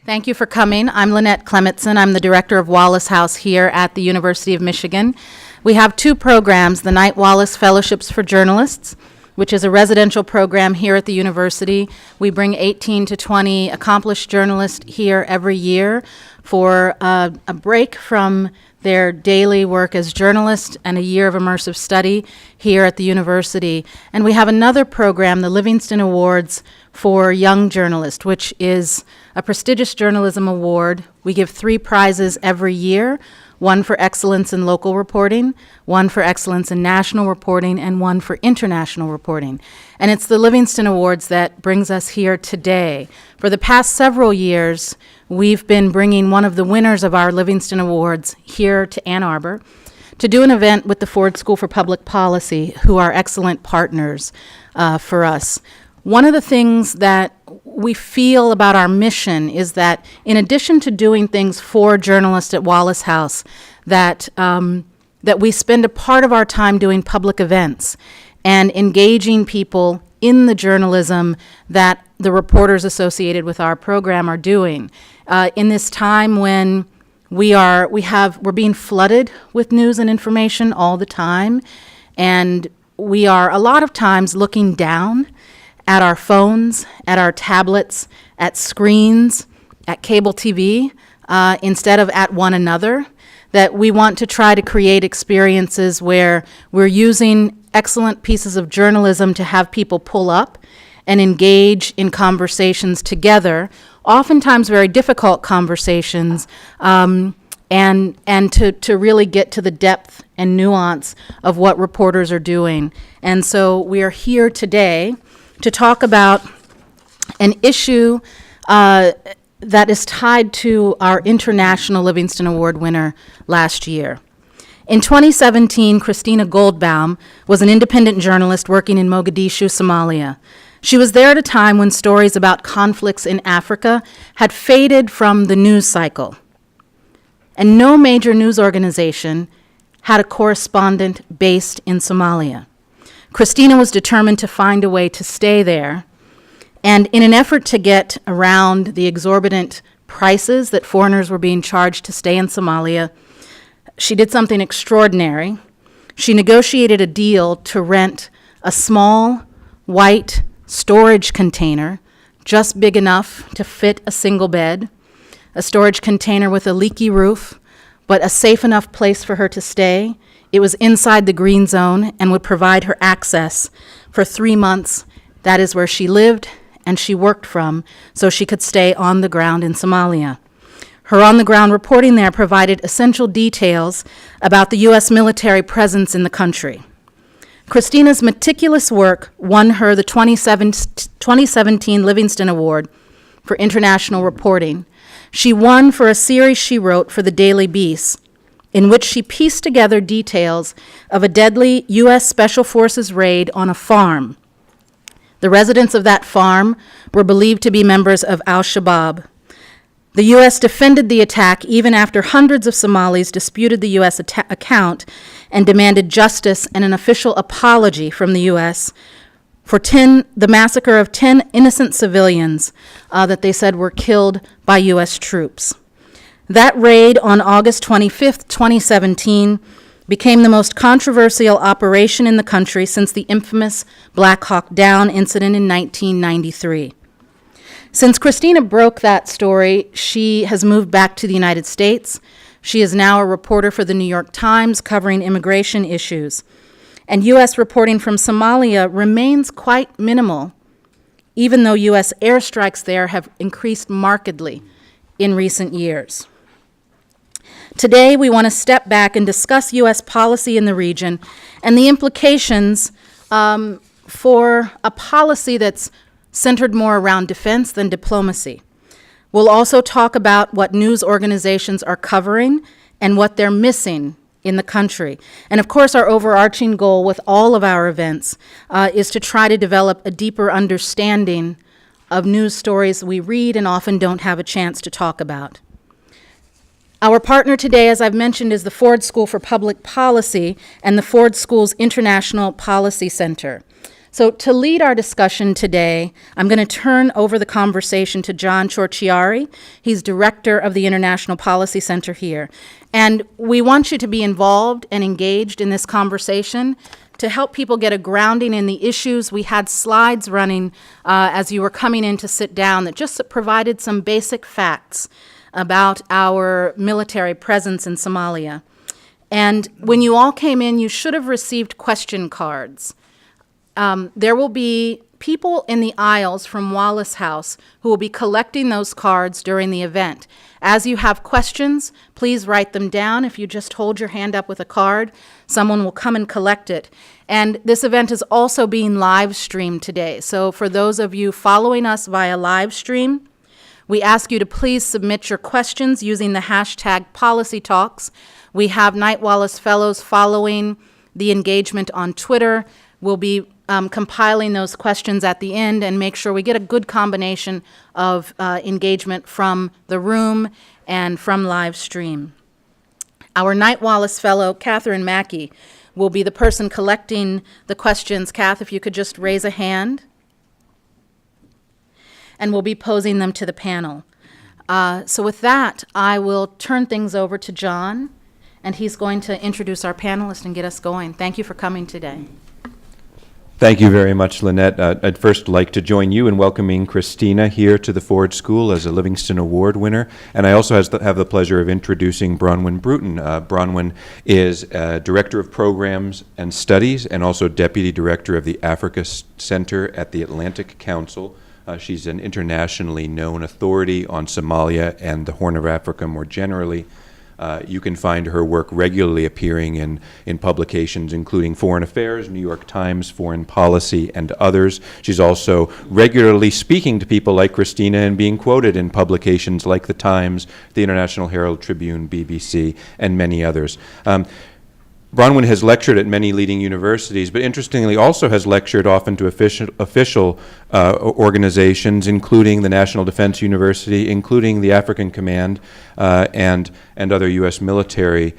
Thank you for coming. I'm Lynette Clemetson. I'm the director of Wallace House here at the University of Michigan. We have two programs, the Knight Wallace Fellowships for Journalists, which is a residential program here at the university. We bring 18 to 20 accomplished journalists here every year for a break from their daily work as journalists and a year of immersive study here at the university. And we have another program, the Livingston Awards for Young Journalists, which is a prestigious journalism award. We give 3 prizes every year, one for excellence in local reporting, one for excellence in national reporting, and one for international reporting. And it's the Livingston Awards that brings us here today. For the past several years, we've been bringing one of the winners of our Livingston Awards here to Ann Arbor to do an event with the Ford School for Public Policy, who are excellent partners for us. One of the things that we feel about our mission is that in addition to doing things for journalists at Wallace House, that we spend a part of our time doing public events and engaging people in the journalism that the reporters associated with our program are doing. In this time when we're being flooded with news and information all the time, and we are a lot of times looking down at our phones, at our tablets, at screens, at cable TV, instead of at one another, that we want to try to create experiences where we're using excellent pieces of journalism to have people pull up and engage in conversations together, oftentimes very difficult conversations, and to really get to the depth and nuance of what reporters are doing. And so we are here today to talk about an issue that is tied to our International Livingston Award winner last year. In 2017, Christina Goldbaum was an independent journalist working in Mogadishu, Somalia. She was there at a time when stories about conflicts in Africa had faded from the news cycle, and no major news organization had a correspondent based in Somalia. Christina was determined to find a way to stay there, and in an effort to get around the exorbitant prices that foreigners were being charged to stay in Somalia, she did something extraordinary. She negotiated a deal to rent a small, white storage container, just big enough to fit a single bed, a storage container with a leaky roof, but a safe enough place for her to stay. It was inside the green zone and would provide her access for 3 months. That is where she lived and she worked from, so she could stay on the ground in Somalia. Her on-the-ground reporting there provided essential details about the U.S. military presence in the country. Christina's meticulous work won her the 2017 Livingston Award for International Reporting. She won for a series she wrote for the Daily Beast, in which she pieced together details of a deadly U.S. Special Forces raid on a farm. The residents of that farm were believed to be members of al-Shabaab. The U.S. defended the attack even after hundreds of Somalis disputed the U.S. account and demanded justice and an official apology from the U.S. for the massacre of 10 innocent civilians that they said were killed by U.S. troops. That raid on August 25th, 2017, became the most controversial operation in the country since the infamous Black Hawk Down incident in 1993. Since Christina broke that story, she has moved back to the United States. She is now a reporter for the New York Times covering immigration issues. And U.S. reporting from Somalia remains quite minimal, even though U.S. airstrikes there have increased markedly in recent years. Today, we want to step back and discuss U.S. policy in the region and the implications for a policy that's centered more around defense than diplomacy. We'll also talk about what news organizations are covering and what they're missing in the country. And of course, our overarching goal with all of our events is to try to develop a deeper understanding of news stories we read and often don't have a chance to talk about. Our partner today, as I've mentioned, is the Ford School for Public Policy and the Ford School's International Policy Center. So to lead our discussion today, I'm going to turn over the conversation to John Ciorciari. He's director of the International Policy Center here. And we want you to be involved and engaged in this conversation to help people get a grounding in the issues. We had slides running as you were coming in to sit down that just provided some basic facts about our military presence in Somalia. And when you all came in, you should have received question cards. There will be people in the aisles from Wallace House who will be collecting those cards during the event. As you have questions, please write them down. If you just hold your hand up with a card, someone will come and collect it. And this event is also being live streamed today. So for those of you following us via live stream, we ask you to please submit your questions using the hashtag #PolicyTalks. We have Knight Wallace Fellows following the engagement on Twitter. We'll be compiling those questions at the end and make sure we get a good combination of engagement from the room and from live stream. Our Knight Wallace Fellow, Catherine Mackey, will be the person collecting the questions. Kath, if you could just raise a hand. And we'll be posing them to the panel. So with that, I will turn things over to John, and he's going to introduce our panelists and get us going. Thank you for coming today. Thank you very much, Lynette. I'd first like to join you in welcoming Christina here to the Ford School as a Livingston Award winner. And I also have the pleasure of introducing Bronwyn Bruton. Bronwyn is Director of Programs and Studies and also Deputy Director of the Africa Center at the Atlantic Council. She's an internationally known authority on Somalia and the Horn of Africa more generally. You can find her work regularly appearing in publications including Foreign Affairs, New York Times, Foreign Policy, and others. She's also regularly speaking to people like Christina and being quoted in publications like The Times, the International Herald Tribune, BBC, and many others. Bronwyn has lectured at many leading universities, but interestingly also has lectured often to official organizations, including the National Defense University, including the African Command, and other U.S. military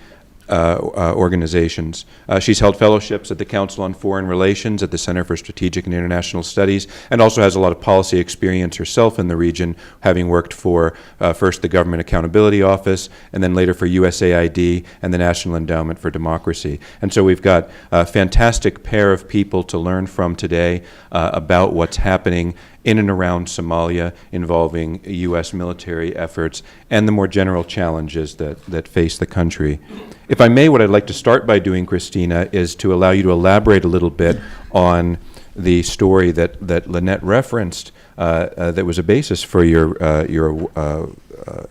organizations. She's held fellowships at the Council on Foreign Relations, at the Center for Strategic and International Studies, and also has a lot of policy experience herself in the region, having worked for first the Government Accountability Office, and then later for USAID and the National Endowment for Democracy. And so we've got a fantastic pair of people to learn from today about what's happening in and around Somalia involving U.S. military efforts and the more general challenges that face the country. If I may, what I'd like to start by doing, Christina, is to allow you to elaborate a little bit on the story that Lynette referenced that was a basis for your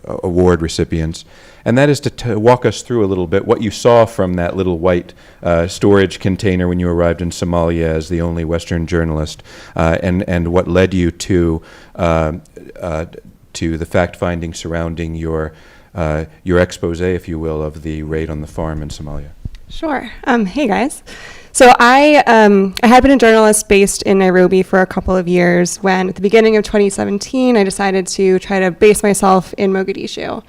award recipients, and that is to walk us through a little bit what you saw from that little white storage container when you arrived in Somalia as the only Western journalist, and what led you to the fact-finding surrounding your expose, if you will, of the raid on the farm in Somalia. Sure. Hey, guys. So I had been a journalist based in Nairobi for a couple of years when, at the beginning of 2017, I decided to try to base myself in Mogadishu.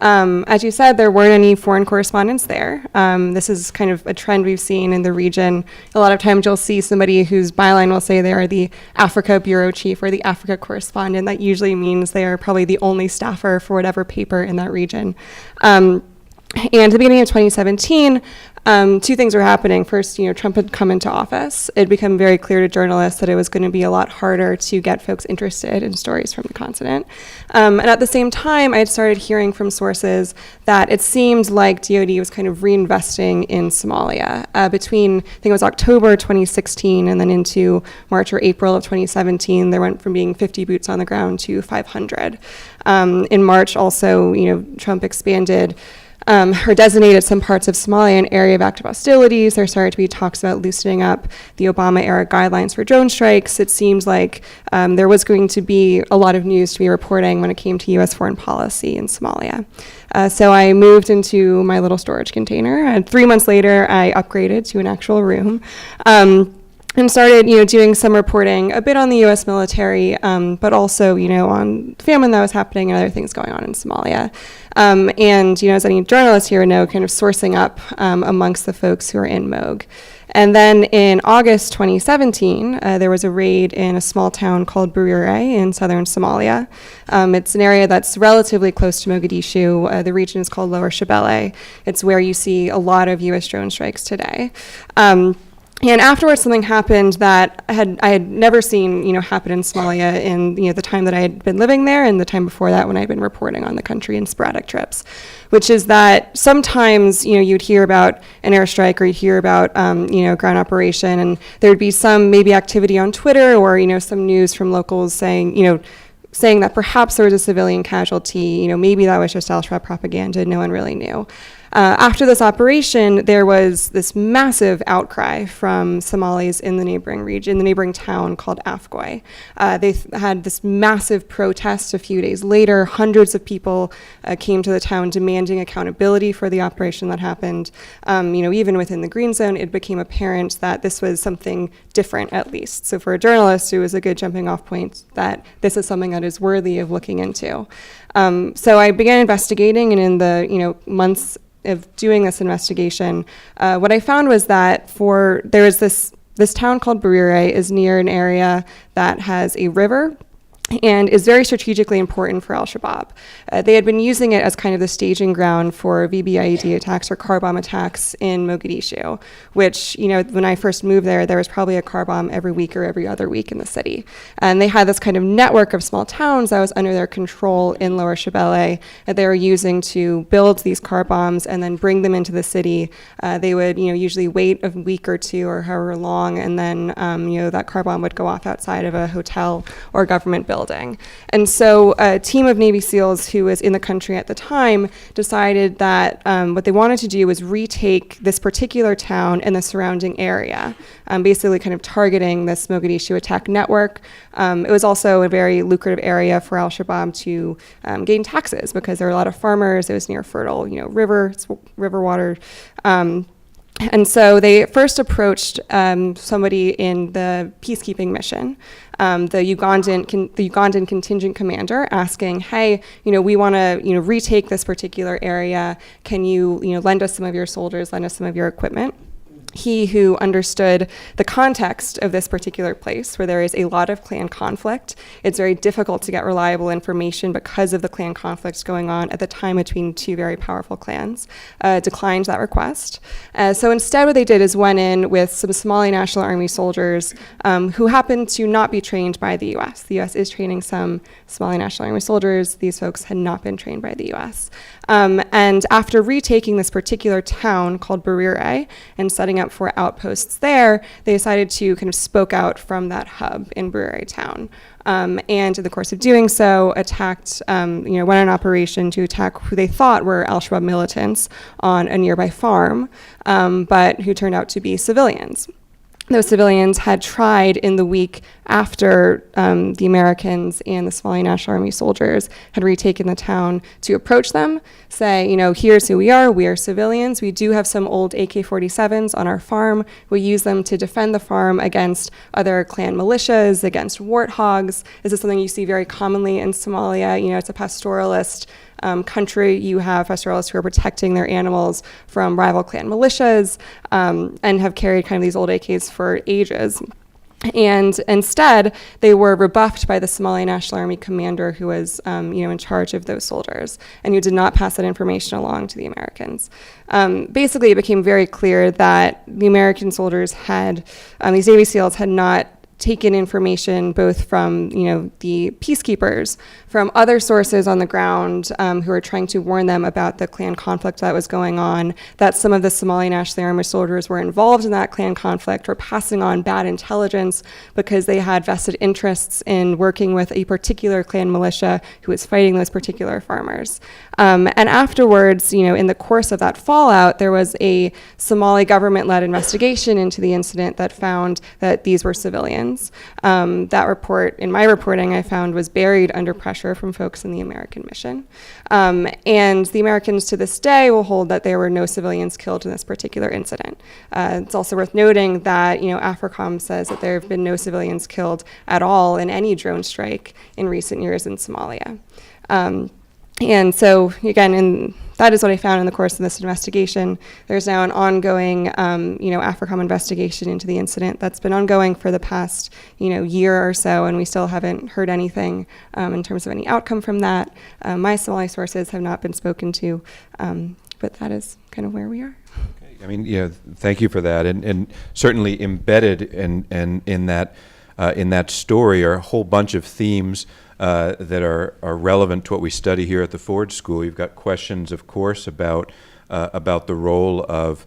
As you said, there weren't any foreign correspondents there. This is kind of a trend we've seen in the region. A lot of times you'll see somebody whose byline will say they are the Africa bureau chief or the Africa correspondent. That usually means they are probably the only staffer for whatever paper in that region. And at the beginning of 2017, two things were happening. First, Trump had come into office. It had become very clear to journalists that it was going to be a lot harder to get folks interested in stories from the continent. And at the same time, I had started hearing from sources that it seemed like DoD was kind of reinvesting in Somalia. Between, I think it was October 2016 and then into March or April of 2017, there went from being 50 boots on the ground to 500. In March also, Trump expanded or designated some parts of Somalia an area of active hostilities. There started to be talks about loosening up the Obama-era guidelines for drone strikes. It seemed like there was going to be a lot of news to be reporting when it came to U.S. foreign policy in Somalia. So I moved into my little storage container, and 3 months later, I upgraded to an actual room. And started, doing some reporting a bit on the U.S. military, but also, on famine that was happening and other things going on in Somalia. And, as any journalists here know, kind of sourcing up amongst the folks who are in Moog. And then in August 2017, there was a raid in a small town called Burure in southern Somalia. It's an area that's relatively close to Mogadishu. The region is called Lower Shabelle. It's where you see a lot of U.S. drone strikes today. And afterwards, something happened that I had never seen, happen in Somalia in, the time that I had been living there and the time before that when I'd been reporting on the country in sporadic trips, which is that sometimes, you'd hear about an airstrike or you'd hear about, ground operation, and there would be some maybe activity on Twitter or, some news from locals saying that perhaps there was a civilian casualty, maybe that was just al-Shabaab propaganda, no one really knew. After this operation, there was this massive outcry from Somalis in the neighboring region, the neighboring town called Afgoy. They had this massive protest a few days later. Hundreds of people came to the town demanding accountability for the operation that happened. Even within the Green Zone, it became apparent that this was something different, at least. So for a journalist, it was a good jumping off point that this is something that is worthy of looking into. So I began investigating, and in the months of doing this investigation, what I found was that there is this town called Burure is near an area that has a river and is very strategically important for al-Shabaab. They had been using it as kind of the staging ground for VBIED attacks or car bomb attacks in Mogadishu, which, when I first moved there was probably a car bomb every week or every other week in the city. And they had this kind of network of small towns that was under their control in Lower Shabelle that they were using to build these car bombs and then bring them into the city. They would, usually wait a week or two or however long, and then, that car bomb would go off outside of a hotel or government building. And so a team of Navy SEALs who was in the country at the time decided that what they wanted to do was retake this particular town and the surrounding area, basically kind of targeting this Mogadishu attack network. It was also a very lucrative area for al-Shabaab to gain taxes because there were a lot of farmers. It was near fertile, river water. And so they first approached somebody in the peacekeeping mission, the Ugandan contingent commander, asking, "Hey, we want to, retake this particular area. Can you, lend us some of your soldiers, lend us some of your equipment?" He, who understood the context of this particular place where there is a lot of clan conflict, it's very difficult to get reliable information because of the clan conflicts going on at the time between two very powerful clans, declined that request. So instead what they did is went in with some Somali National Army soldiers who happened to not be trained by the U.S. The U.S. is training some Somali National Army soldiers. These folks had not been trained by the U.S. And after retaking this particular town called Burure and setting up for outposts there, they decided to kind of spoke out from that hub in Burure town. And in the course of doing so, attacked, went on an operation to attack who they thought were al-Shabaab militants on a nearby farm, but who turned out to be civilians. Those civilians had tried in the week after the Americans and the Somali National Army soldiers had retaken the town to approach them, say, here's who we are civilians. We do have some old AK-47s on our farm. We use them to defend the farm against other clan militias, against warthogs. This is something you see very commonly in Somalia. It's a pastoralist country. You have pastoralists who are protecting their animals from rival clan militias and have carried kind of these old AKs for ages. And instead, they were rebuffed by the Somali National Army commander who was, in charge of those soldiers and who did not pass that information along to the Americans. Basically, it became very clear that the American soldiers these Navy SEALs had not taken information both from, the peacekeepers, from other sources on the ground who were trying to warn them about the clan conflict that was going on, that some of the Somali National Army soldiers were involved in that clan conflict or passing on bad intelligence because they had vested interests in working with a particular clan militia who was fighting those particular farmers. And afterwards, in the course of that fallout, there was a Somali government-led investigation into the incident that found that these were civilians. That report, in my reporting, I found was buried under pressure from folks in the American mission. And the Americans to this day will hold that there were no civilians killed in this particular incident. It's also worth noting that, AFRICOM says that there have been no civilians killed at all in any drone strike in recent years in Somalia. And so, again, that is what I found in the course of this investigation. There's now an ongoing, AFRICOM investigation into the incident that's been ongoing for the past, year or so, and we still haven't heard anything in terms of any outcome from that. My Somali sources have not been spoken to, but that is kind of where we are. I mean, thank you for that. And certainly embedded in that story are a whole bunch of themes that are relevant to what we study here at the Ford School. You've got questions, of course, about the role of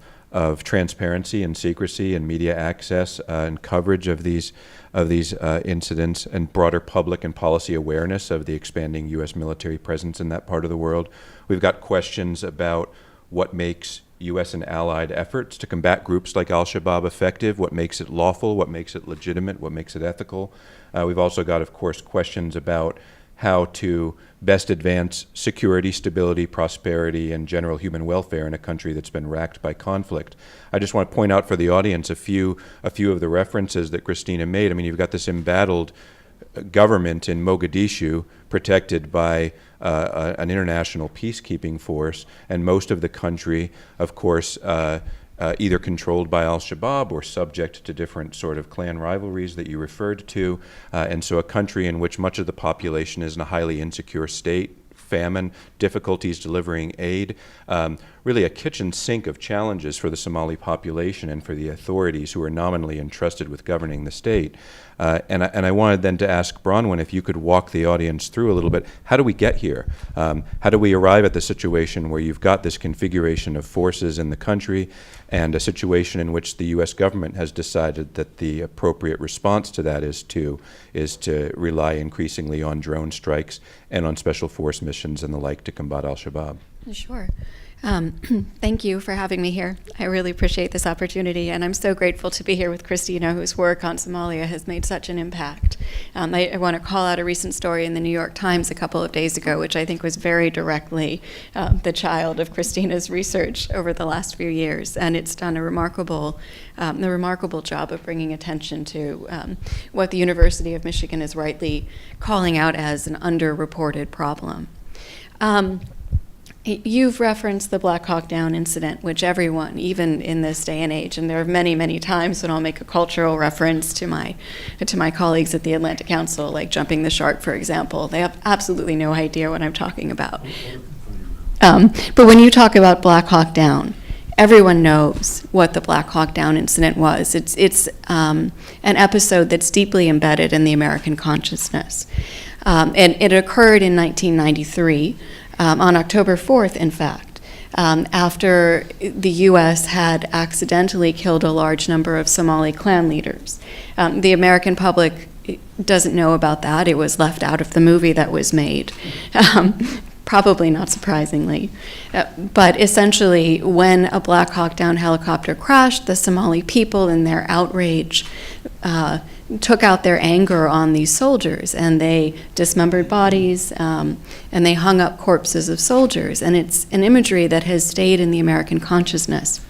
transparency and secrecy and media access and coverage of these incidents and broader public and policy awareness of the expanding U.S. military presence in that part of the world. We've got questions about what makes U.S. and allied efforts to combat groups like al-Shabaab effective, what makes it lawful, what makes it legitimate, what makes it ethical. We've also got, of course, questions about how to best advance security, stability, prosperity, and general human welfare in a country that's been racked by conflict. I just want to point out for the audience a few of the references that Christina made. I mean, you've got this embattled government in Mogadishu protected by an international peacekeeping force, and most of the country, of course, either controlled by al-Shabaab or subject to different sort of clan rivalries that you referred to, and so a country in which much of the population is in a highly insecure state, famine, difficulties delivering aid, really a kitchen sink of challenges for the Somali population and for the authorities who are nominally entrusted with governing the state. And I wanted then to ask Bronwyn if you could walk the audience through a little bit. How do we get here? How do we arrive at the situation where you've got this configuration of forces in the country and a situation in which the U.S. government has decided that the appropriate response to that is to rely increasingly on drone strikes and on special force missions and the like to combat al-Shabaab? Sure. Thank you for having me here. I really appreciate this opportunity, and I'm so grateful to be here with Christina, whose work on Somalia has made such an impact. I want to call out a recent story in the New York Times a couple of days ago, which I think was very directly the child of Christina's research over the last few years, and it's done a remarkable job of bringing attention to what the University of Michigan is rightly calling out as an underreported problem. You've referenced the Black Hawk Down incident, which everyone, even in this day and age, and there are many, many times when I'll make a cultural reference to my colleagues at the Atlantic Council, like jumping the shark, for example. They have absolutely no idea what I'm talking about. But when you talk about Black Hawk Down, everyone knows what the Black Hawk Down incident was. It's an episode that's deeply embedded in the American consciousness. And it occurred in 1993. On October 4th, in fact, after the U.S. had accidentally killed a large number of Somali clan leaders. The American public doesn't know about that. It was left out of the movie that was made, probably not surprisingly. But essentially, when a Black Hawk Down helicopter crashed, the Somali people, in their outrage, took out their anger on these soldiers, and they dismembered bodies, and they hung up corpses of soldiers. And it's an imagery that has stayed in the American consciousness.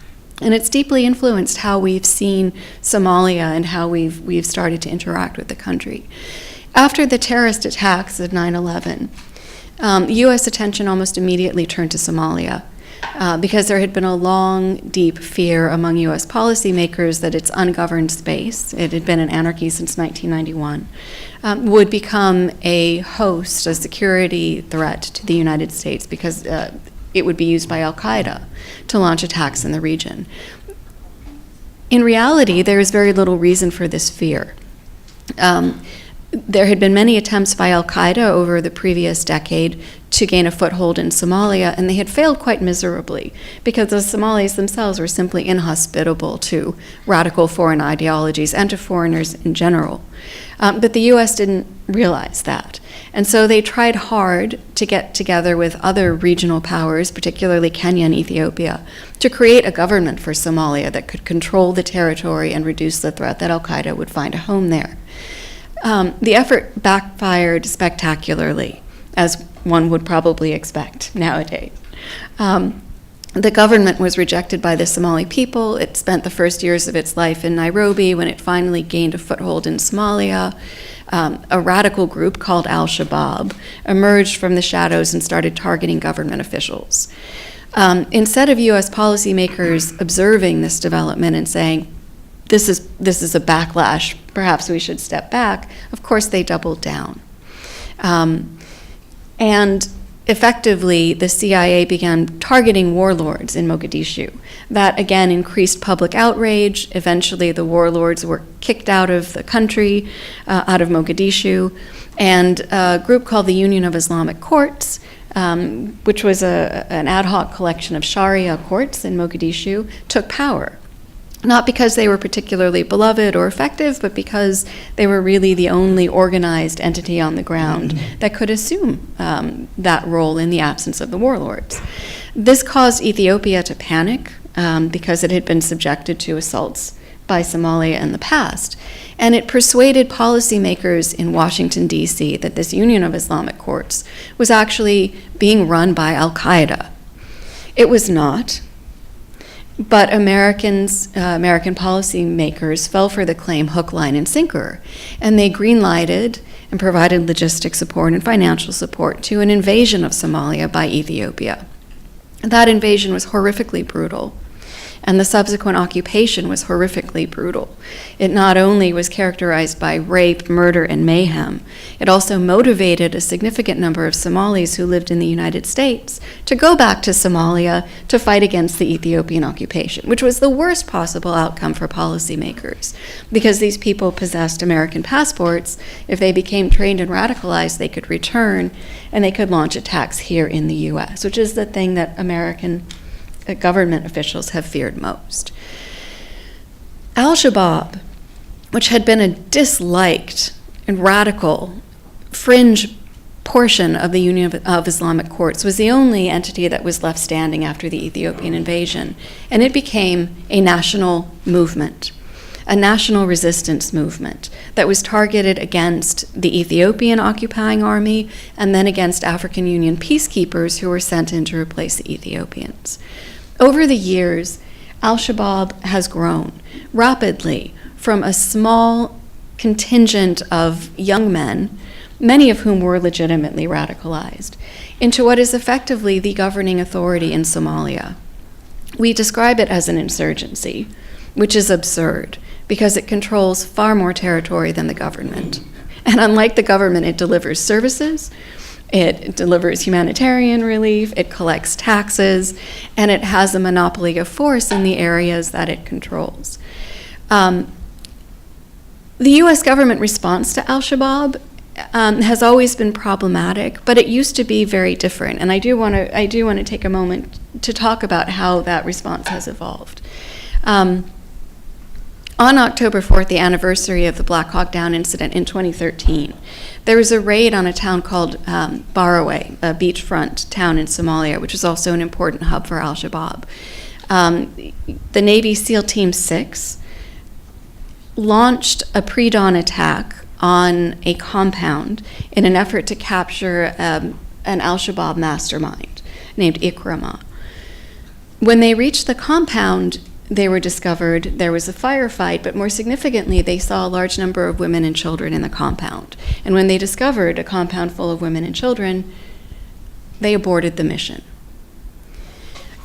And it's deeply influenced how we've seen Somalia and how we've started to interact with the country. After the terrorist attacks of 9/11, U.S. attention almost immediately turned to Somalia. Because there had been a long, deep fear among U.S. policymakers that its ungoverned space, it had been an anarchy since 1991, would become a host, a security threat to the United States because it would be used by al-Qaeda to launch attacks in the region. In reality, there is very little reason for this fear. There had been many attempts by al-Qaeda over the previous decade to gain a foothold in Somalia, and they had failed quite miserably because the Somalis themselves were simply inhospitable to radical foreign ideologies and to foreigners in general. But the U.S. didn't realize that. And so they tried hard to get together with other regional powers, particularly Kenya and Ethiopia, to create a government for Somalia that could control the territory and reduce the threat that al-Qaeda would find a home there. The effort backfired spectacularly, as one would probably expect nowadays. The government was rejected by the Somali people. It spent the first years of its life in Nairobi. When it finally gained a foothold in Somalia, a radical group called al-Shabaab emerged from the shadows and started targeting government officials. Instead of U.S. policymakers observing this development and saying, this is a backlash, perhaps we should step back, of course they doubled down. And effectively, the CIA began targeting warlords in Mogadishu. That, again, increased public outrage. Eventually, the warlords were kicked out of the country, out of Mogadishu, and a group called the Union of Islamic Courts, which was an ad hoc collection of Sharia courts in Mogadishu, took power. Not because they were particularly beloved or effective, but because they were really the only organized entity on the ground that could assume that role in the absence of the warlords. This caused Ethiopia to panic because it had been subjected to assaults by Somalia in the past. And it persuaded policymakers in Washington, D.C. that this Union of Islamic Courts was actually being run by al-Qaeda. It was not. But American policymakers fell for the claim hook, line, and sinker, and they green-lighted and provided logistic support and financial support to an invasion of Somalia by Ethiopia. That invasion was horrifically brutal, and the subsequent occupation was horrifically brutal. It not only was characterized by rape, murder, and mayhem, it also motivated a significant number of Somalis who lived in the United States to go back to Somalia to fight against the Ethiopian occupation, which was the worst possible outcome for policymakers, because these people possessed American passports. If they became trained and radicalized, they could return, and they could launch attacks here in the U.S., which is the thing that American government officials have feared most. Al-Shabaab, which had been a disliked and radical fringe portion of the Union of Islamic Courts, was the only entity that was left standing after the Ethiopian invasion, and it became a national movement, a national resistance movement that was targeted against the Ethiopian occupying army and then against African Union peacekeepers who were sent in to replace the Ethiopians. Over the years, Al-Shabaab has grown rapidly from a small contingent of young men, many of whom were legitimately radicalized, into what is effectively the governing authority in Somalia. We describe it as an insurgency, which is absurd because it controls far more territory than the government. And unlike the government, it delivers services, it delivers humanitarian relief, it collects taxes, and it has a monopoly of force in the areas that it controls. The U.S. government response to al-Shabaab has always been problematic, but it used to be very different. And I do want to take a moment to talk about how that response has evolved. On October 4th, the anniversary of the Black Hawk Down incident in 2013, there was a raid on a town called Barawe, a beachfront town in Somalia, which is also an important hub for al-Shabaab. The Navy SEAL Team 6 launched a pre-dawn attack on a compound in an effort to capture an al-Shabaab mastermind named Ikrama. When they reached the compound, they were discovered, there was a firefight, but more significantly, they saw a large number of women and children in the compound. And when they discovered a compound full of women and children, they aborted the mission.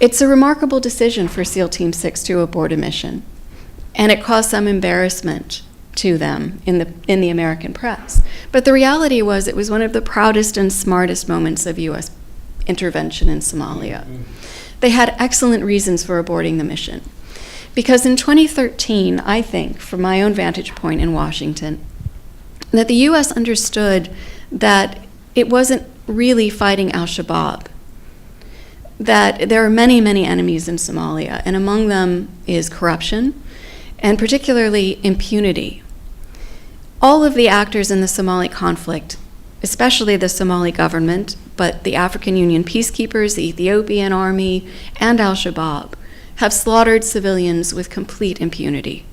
It's a remarkable decision for SEAL Team 6 to abort a mission, and it caused some embarrassment to them in the American press. But the reality was it was one of the proudest and smartest moments of U.S. intervention in Somalia. They had excellent reasons for aborting the mission. Because in 2013, I think, from my own vantage point in Washington, that the U.S. understood that it wasn't really fighting al-Shabaab, that there are many, many enemies in Somalia, and among them is corruption, and particularly impunity. All of the actors in the Somali conflict, especially the Somali government, but the African Union peacekeepers, the Ethiopian army, and al-Shabaab, have slaughtered civilians with complete impunity.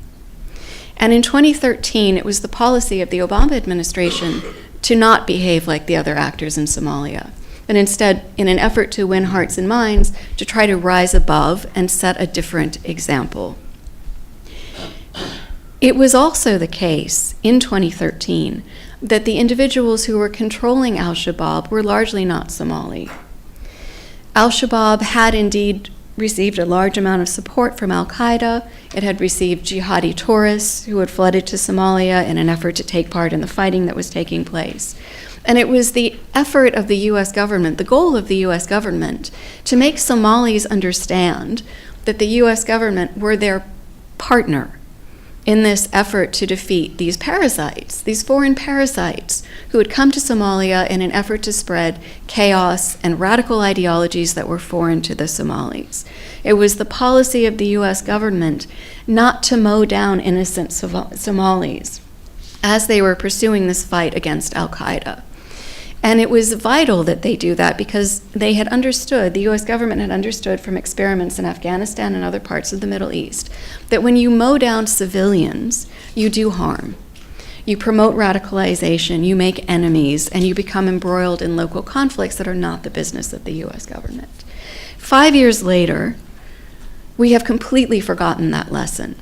And in 2013, it was the policy of the Obama administration to not behave like the other actors in Somalia, but instead, in an effort to win hearts and minds, to try to rise above and set a different example. It was also the case in 2013 that the individuals who were controlling al-Shabaab were largely not Somali. Al-Shabaab had indeed received a large amount of support from Al-Qaeda. It had received jihadi tourists who had flooded to Somalia in an effort to take part in the fighting that was taking place. And it was the effort of the U.S. government, the goal of the U.S. government, to make Somalis understand that the U.S. government were their partner in this effort to defeat these parasites, these foreign parasites who had come to Somalia in an effort to spread chaos and radical ideologies that were foreign to the Somalis. It was the policy of the U.S. government not to mow down innocent Somalis as they were pursuing this fight against Al-Qaeda. And it was vital that they do that because they had understood, the U.S. government had understood from experiments in Afghanistan and other parts of the Middle East, that when you mow down civilians, you do harm. You promote radicalization, you make enemies, and you become embroiled in local conflicts that are not the business of the U.S. government. 5 years later, we have completely forgotten that lesson.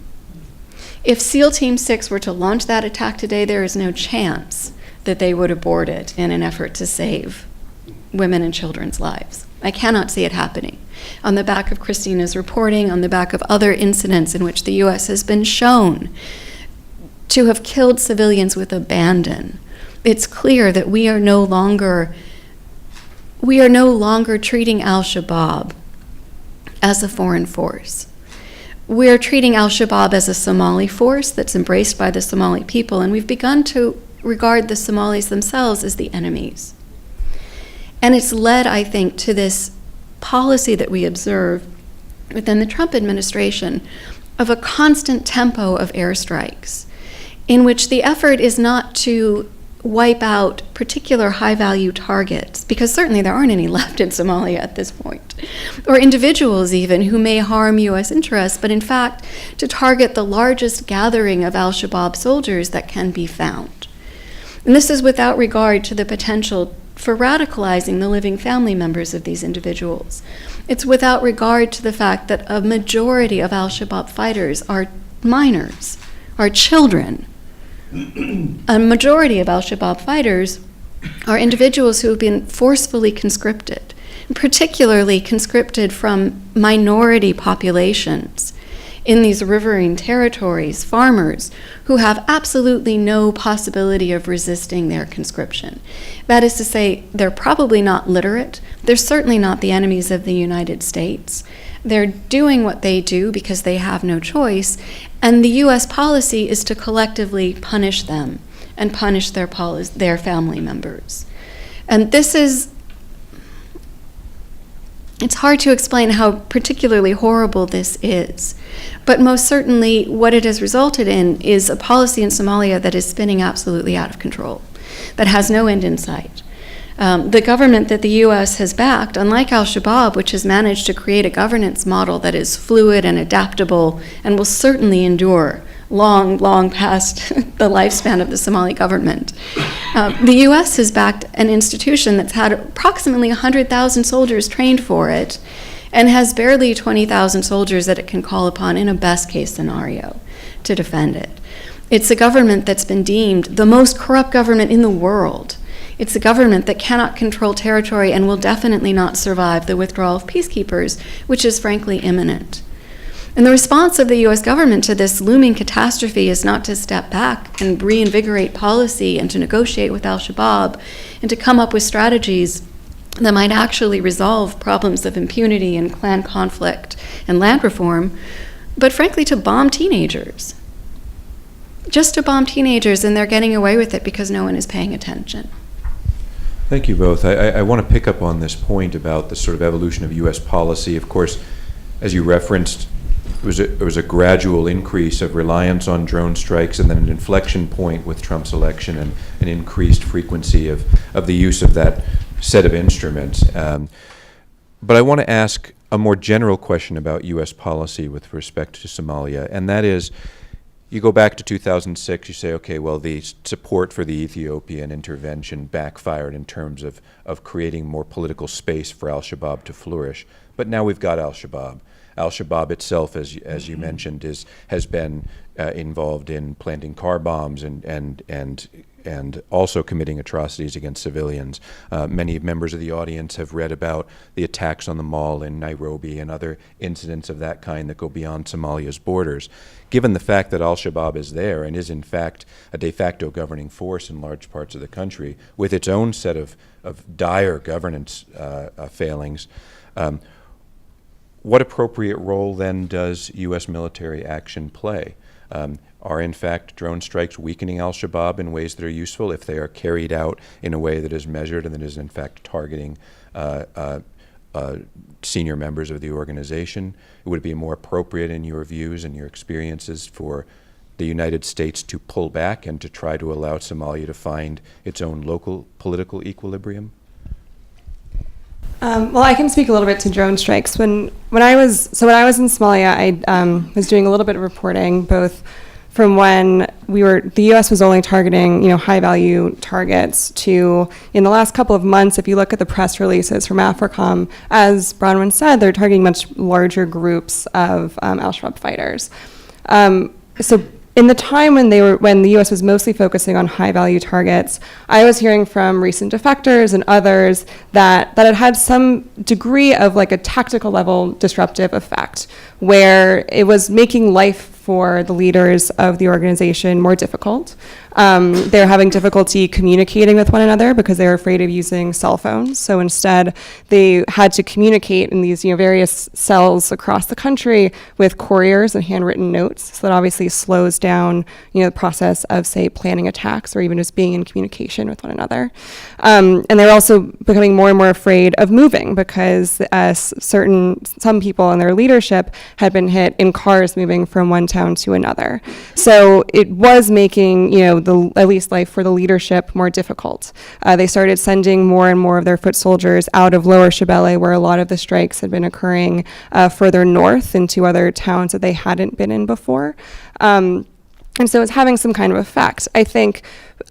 If SEAL Team 6 were to launch that attack today, there is no chance that they would abort it in an effort to save women and children's lives. I cannot see it happening. On the back of Christina's reporting, on the back of other incidents in which the U.S. has been shown to have killed civilians with abandon, it's clear that we are no longer treating Al-Shabaab as a foreign force. We're treating Al-Shabaab as a Somali force that's embraced by the Somali people, and we've begun to regard the Somalis themselves as the enemies. And it's led, I think, to this policy that we observe within the Trump administration of a constant tempo of airstrikes, in which the effort is not to wipe out particular high-value targets, because certainly there aren't any left in Somalia at this point, or individuals even who may harm U.S. interests, but in fact to target the largest gathering of Al-Shabaab soldiers that can be found. And this is without regard to the potential for radicalizing the living family members of these individuals. It's without regard to the fact that a majority of Al-Shabaab fighters are minors, are children. A majority of Al-Shabaab fighters are individuals who have been forcefully conscripted, particularly conscripted from minority populations in these riverine territories, farmers who have absolutely no possibility of resisting their conscription. That is to say, they're probably not literate. They're certainly not the enemies of the United States. They're doing what they do because they have no choice, and the U.S. policy is to collectively punish them and punish their family members. And it's hard to explain how particularly horrible this is, but most certainly what it has resulted in is a policy in Somalia that is spinning absolutely out of control, that has no end in sight. The government that the U.S. has backed, unlike Al-Shabaab, which has managed to create a governance model that is fluid and adaptable and will certainly endure long past the lifespan of the Somali government. The U.S. has backed an institution that's had approximately 100,000 soldiers trained for it and has barely 20,000 soldiers that it can call upon in a best-case scenario to defend it. It's a government that's been deemed the most corrupt government in the world. It's a government that cannot control territory and will definitely not survive the withdrawal of peacekeepers, which is frankly imminent. And the response of the U.S. government to this looming catastrophe is not to step back and reinvigorate policy and to negotiate with Al-Shabaab and to come up with strategies that might actually resolve problems of impunity and clan conflict and land reform, but frankly to bomb teenagers. Just to bomb teenagers, and they're getting away with it because no one is paying attention. Thank you both. I want to pick up on this point about the sort of evolution of U.S. policy. Of course, as you referenced, it was a gradual increase of reliance on drone strikes and then an inflection point with Trump's election and an increased frequency of the use of that set of instruments. But I want to ask a more general question about U.S. policy with respect to Somalia, and that is, you go back to 2006, you say, okay, well, the support for the Ethiopian intervention backfired in terms of creating more political space for Al-Shabaab to flourish. But now we've got Al-Shabaab. Al-Shabaab itself, as you mentioned, has been involved in planting car bombs and also committing atrocities against civilians. Many members of the audience have read about the attacks on the mall in Nairobi and other incidents of that kind that go beyond Somalia's borders. Given the fact that al-Shabaab is there and is in fact a de facto governing force in large parts of the country with its own set of dire governance failings, what appropriate role then does U.S. military action play? Are in fact drone strikes weakening al-Shabaab in ways that are useful if they are carried out in a way that is measured and that is in fact targeting senior members of the organization? Would it be more appropriate in your views and your experiences for the United States to pull back and to try to allow Somalia to find its own local political equilibrium? Well, I can speak a little bit to drone strikes. When I was in Somalia, I was doing a little bit of reporting, both from when the U.S. was only targeting, high-value targets to, in the last couple of months, if you look at the press releases from AFRICOM, as Bronwyn said, they're targeting much larger groups of al-Shabaab fighters. So in the time when the U.S. was mostly focusing on high-value targets, I was hearing from recent defectors and others that it had some degree of like a tactical level disruptive effect, where it was making life for the leaders of the organization more difficult. They're having difficulty communicating with one another because they're afraid of using cell phones. So instead, they had to communicate in these various cells across the country with couriers and handwritten notes. So that obviously slows down the process of, say, planning attacks or even just being in communication with one another. And they're also becoming more and more afraid of moving because some people in their leadership had been hit in cars moving from one town to another. So it was making at least life for the leadership more difficult. They started sending more and more of their foot soldiers out of Lower Shabelle, where a lot of the strikes had been occurring, further north into other towns that they hadn't been in before. And so it's having some kind of effect. I think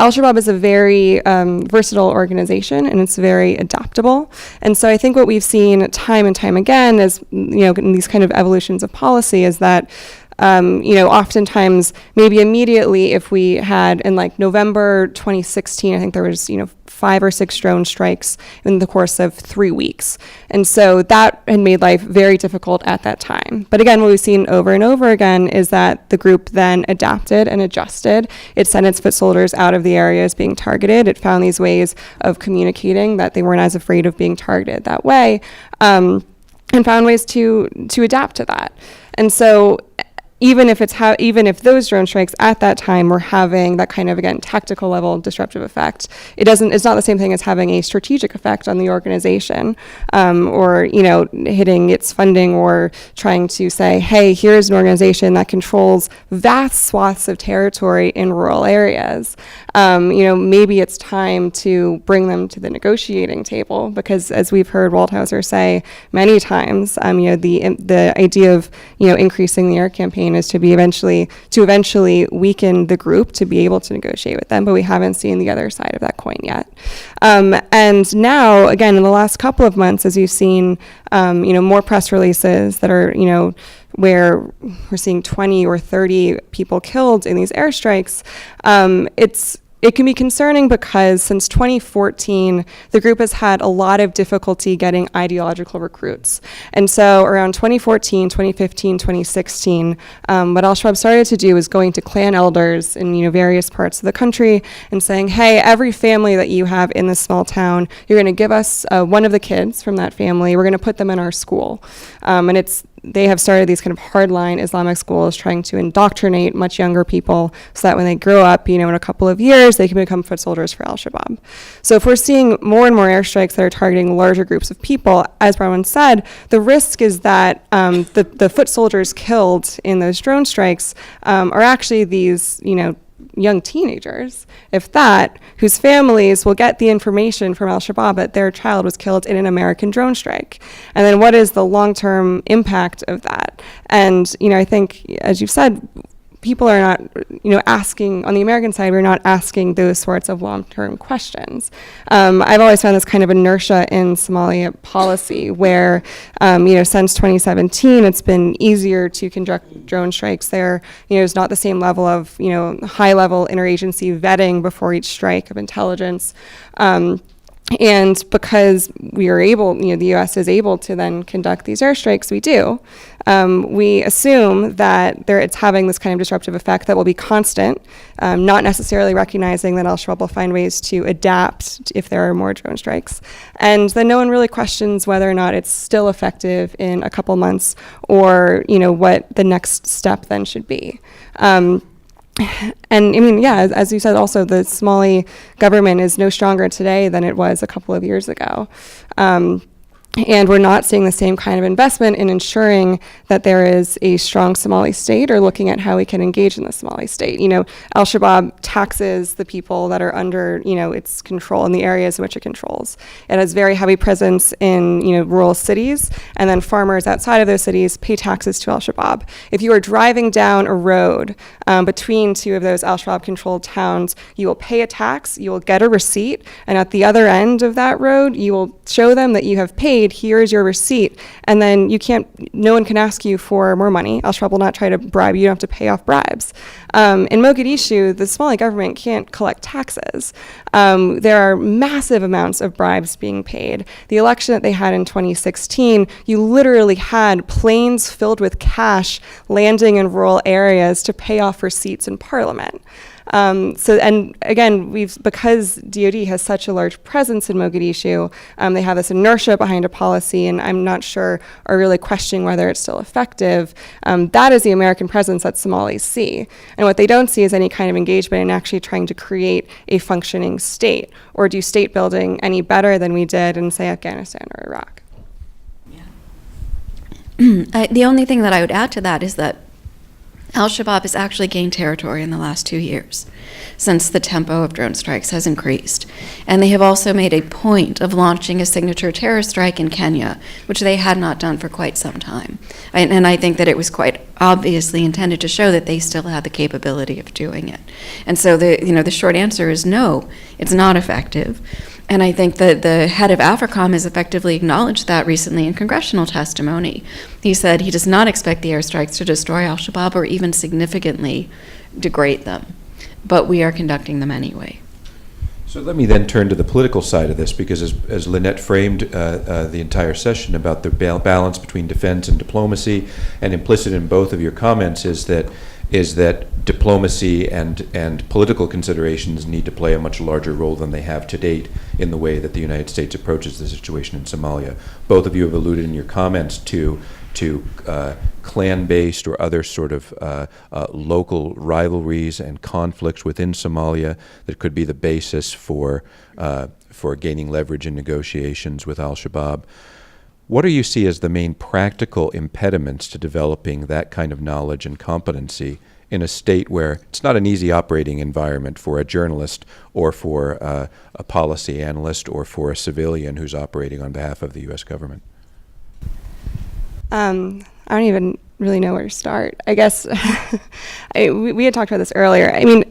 al-Shabaab is a very versatile organization, and it's very adaptable. And so I think what we've seen time and time again is, in these kind of evolutions of policy is that oftentimes, maybe immediately, if we had in like November 2016, I think there was, 5 or 6 drone strikes in the course of 3 weeks. And so that had made life very difficult at that time. But again, what we've seen over and over again is that the group then adapted and adjusted. It sent its foot soldiers out of the areas being targeted. It found these ways of communicating that they weren't as afraid of being targeted that way, and found ways to adapt to that. And so even if those drone strikes at that time were having that kind of, again, tactical level disruptive effect, it's not the same thing as having a strategic effect on the organization, or hitting its funding or trying to say, hey, here's an organization that controls vast swaths of territory in rural areas. Maybe it's time to bring them to the negotiating table, because as we've heard Waldhauser say many times, the idea of increasing the air campaign is to eventually weaken the group to be able to negotiate with them, but we haven't seen the other side of that coin yet. And now, again, in the last couple of months, as you've seen, more press releases that are, where we're seeing 20 or 30 people killed in these airstrikes, it can be concerning because since 2014, the group has had a lot of difficulty getting ideological recruits. And so around 2014, 2015, 2016, what al-Shabaab started to do was going to clan elders in various parts of the country and saying, hey, every family that you have in this small town, you're going to give us one of the kids from that family. We're going to put them in our school. And they have started these kind of hardline Islamic schools trying to indoctrinate much younger people so that when they grow up, in a couple of years, they can become foot soldiers for al-Shabaab. So if we're seeing more and more airstrikes that are targeting larger groups of people, as Bronwyn said, the risk is that the foot soldiers killed in those drone strikes are actually these, young teenagers, if that, whose families will get the information from al-Shabaab that their child was killed in an American drone strike. And then what is the long-term impact of that? And, I think, as you've said, people are not, asking, on the American side, we're not asking those sorts of long-term questions. I've always found this kind of inertia in Somalia policy where, since 2017, it's been easier to conduct drone strikes there. There's not the same level of, high-level interagency vetting before each strike of intelligence. And because we are able, the U.S. is able to then conduct these airstrikes, we do. We assume that it's having this kind of disruptive effect that will be constant, not necessarily recognizing that al-Shabaab will find ways to adapt if there are more drone strikes. And then no one really questions whether or not it's still effective in a couple months or, what the next step then should be. And as you said, also the Somali government is no stronger today than it was a couple of years ago. And we're not seeing the same kind of investment in ensuring that there is a strong Somali state or looking at how we can engage in the Somali state. Al-Shabaab taxes the people that are under, its control in the areas in which it controls. It has very heavy presence in, rural cities, and then farmers outside of those cities pay taxes to Al-Shabaab. If you are driving down a road between two of those Al-Shabaab controlled towns, you will pay a tax, you will get a receipt, and at the other end of that road, you will show them that you have paid. Here is your receipt, and then no one can ask you for more money. Al-Shabaab will not try to bribe you. You don't have to pay off bribes. In Mogadishu, the Somali government can't collect taxes. There are massive amounts of bribes being paid. The election that they had in 2016, you literally had planes filled with cash landing in rural areas to pay off receipts in parliament. And again, because DoD has such a large presence in Mogadishu, they have this inertia behind a policy, and I'm not sure are really questioning whether it's still effective. That is the American presence that Somalis see. And what they don't see is any kind of engagement in actually trying to create a functioning state or do state building any better than we did in, say, Afghanistan or Iraq. The only thing that I would add to that is that Al-Shabaab has actually gained territory in the last 2 years since the tempo of drone strikes has increased. And they have also made a point of launching a signature terror strike in Kenya, which they had not done for quite some time. And I think that it was quite obviously intended to show that they still had the capability of doing it. And so the short answer is no, it's not effective. And I think that the head of AFRICOM has effectively acknowledged that recently in congressional testimony. He said he does not expect the airstrikes to destroy al-Shabaab or even significantly degrade them, but we are conducting them anyway. So let me then turn to the political side of this, because as Lynette framed the entire session about the balance between defense and diplomacy, and implicit in both of your comments is that diplomacy and political considerations need to play a much larger role than they have to date in the way that the United States approaches the situation in Somalia. Both of you have alluded in your comments to clan-based or other sort of local rivalries and conflicts within Somalia that could be the basis for gaining leverage in negotiations with al-Shabaab. What do you see as the main practical impediments to developing that kind of knowledge and competency in a state where it's not an easy operating environment for a journalist or for a policy analyst or for a civilian who's operating on behalf of the U.S. government? I don't even really know where to start. I guess we had talked about this earlier. I mean,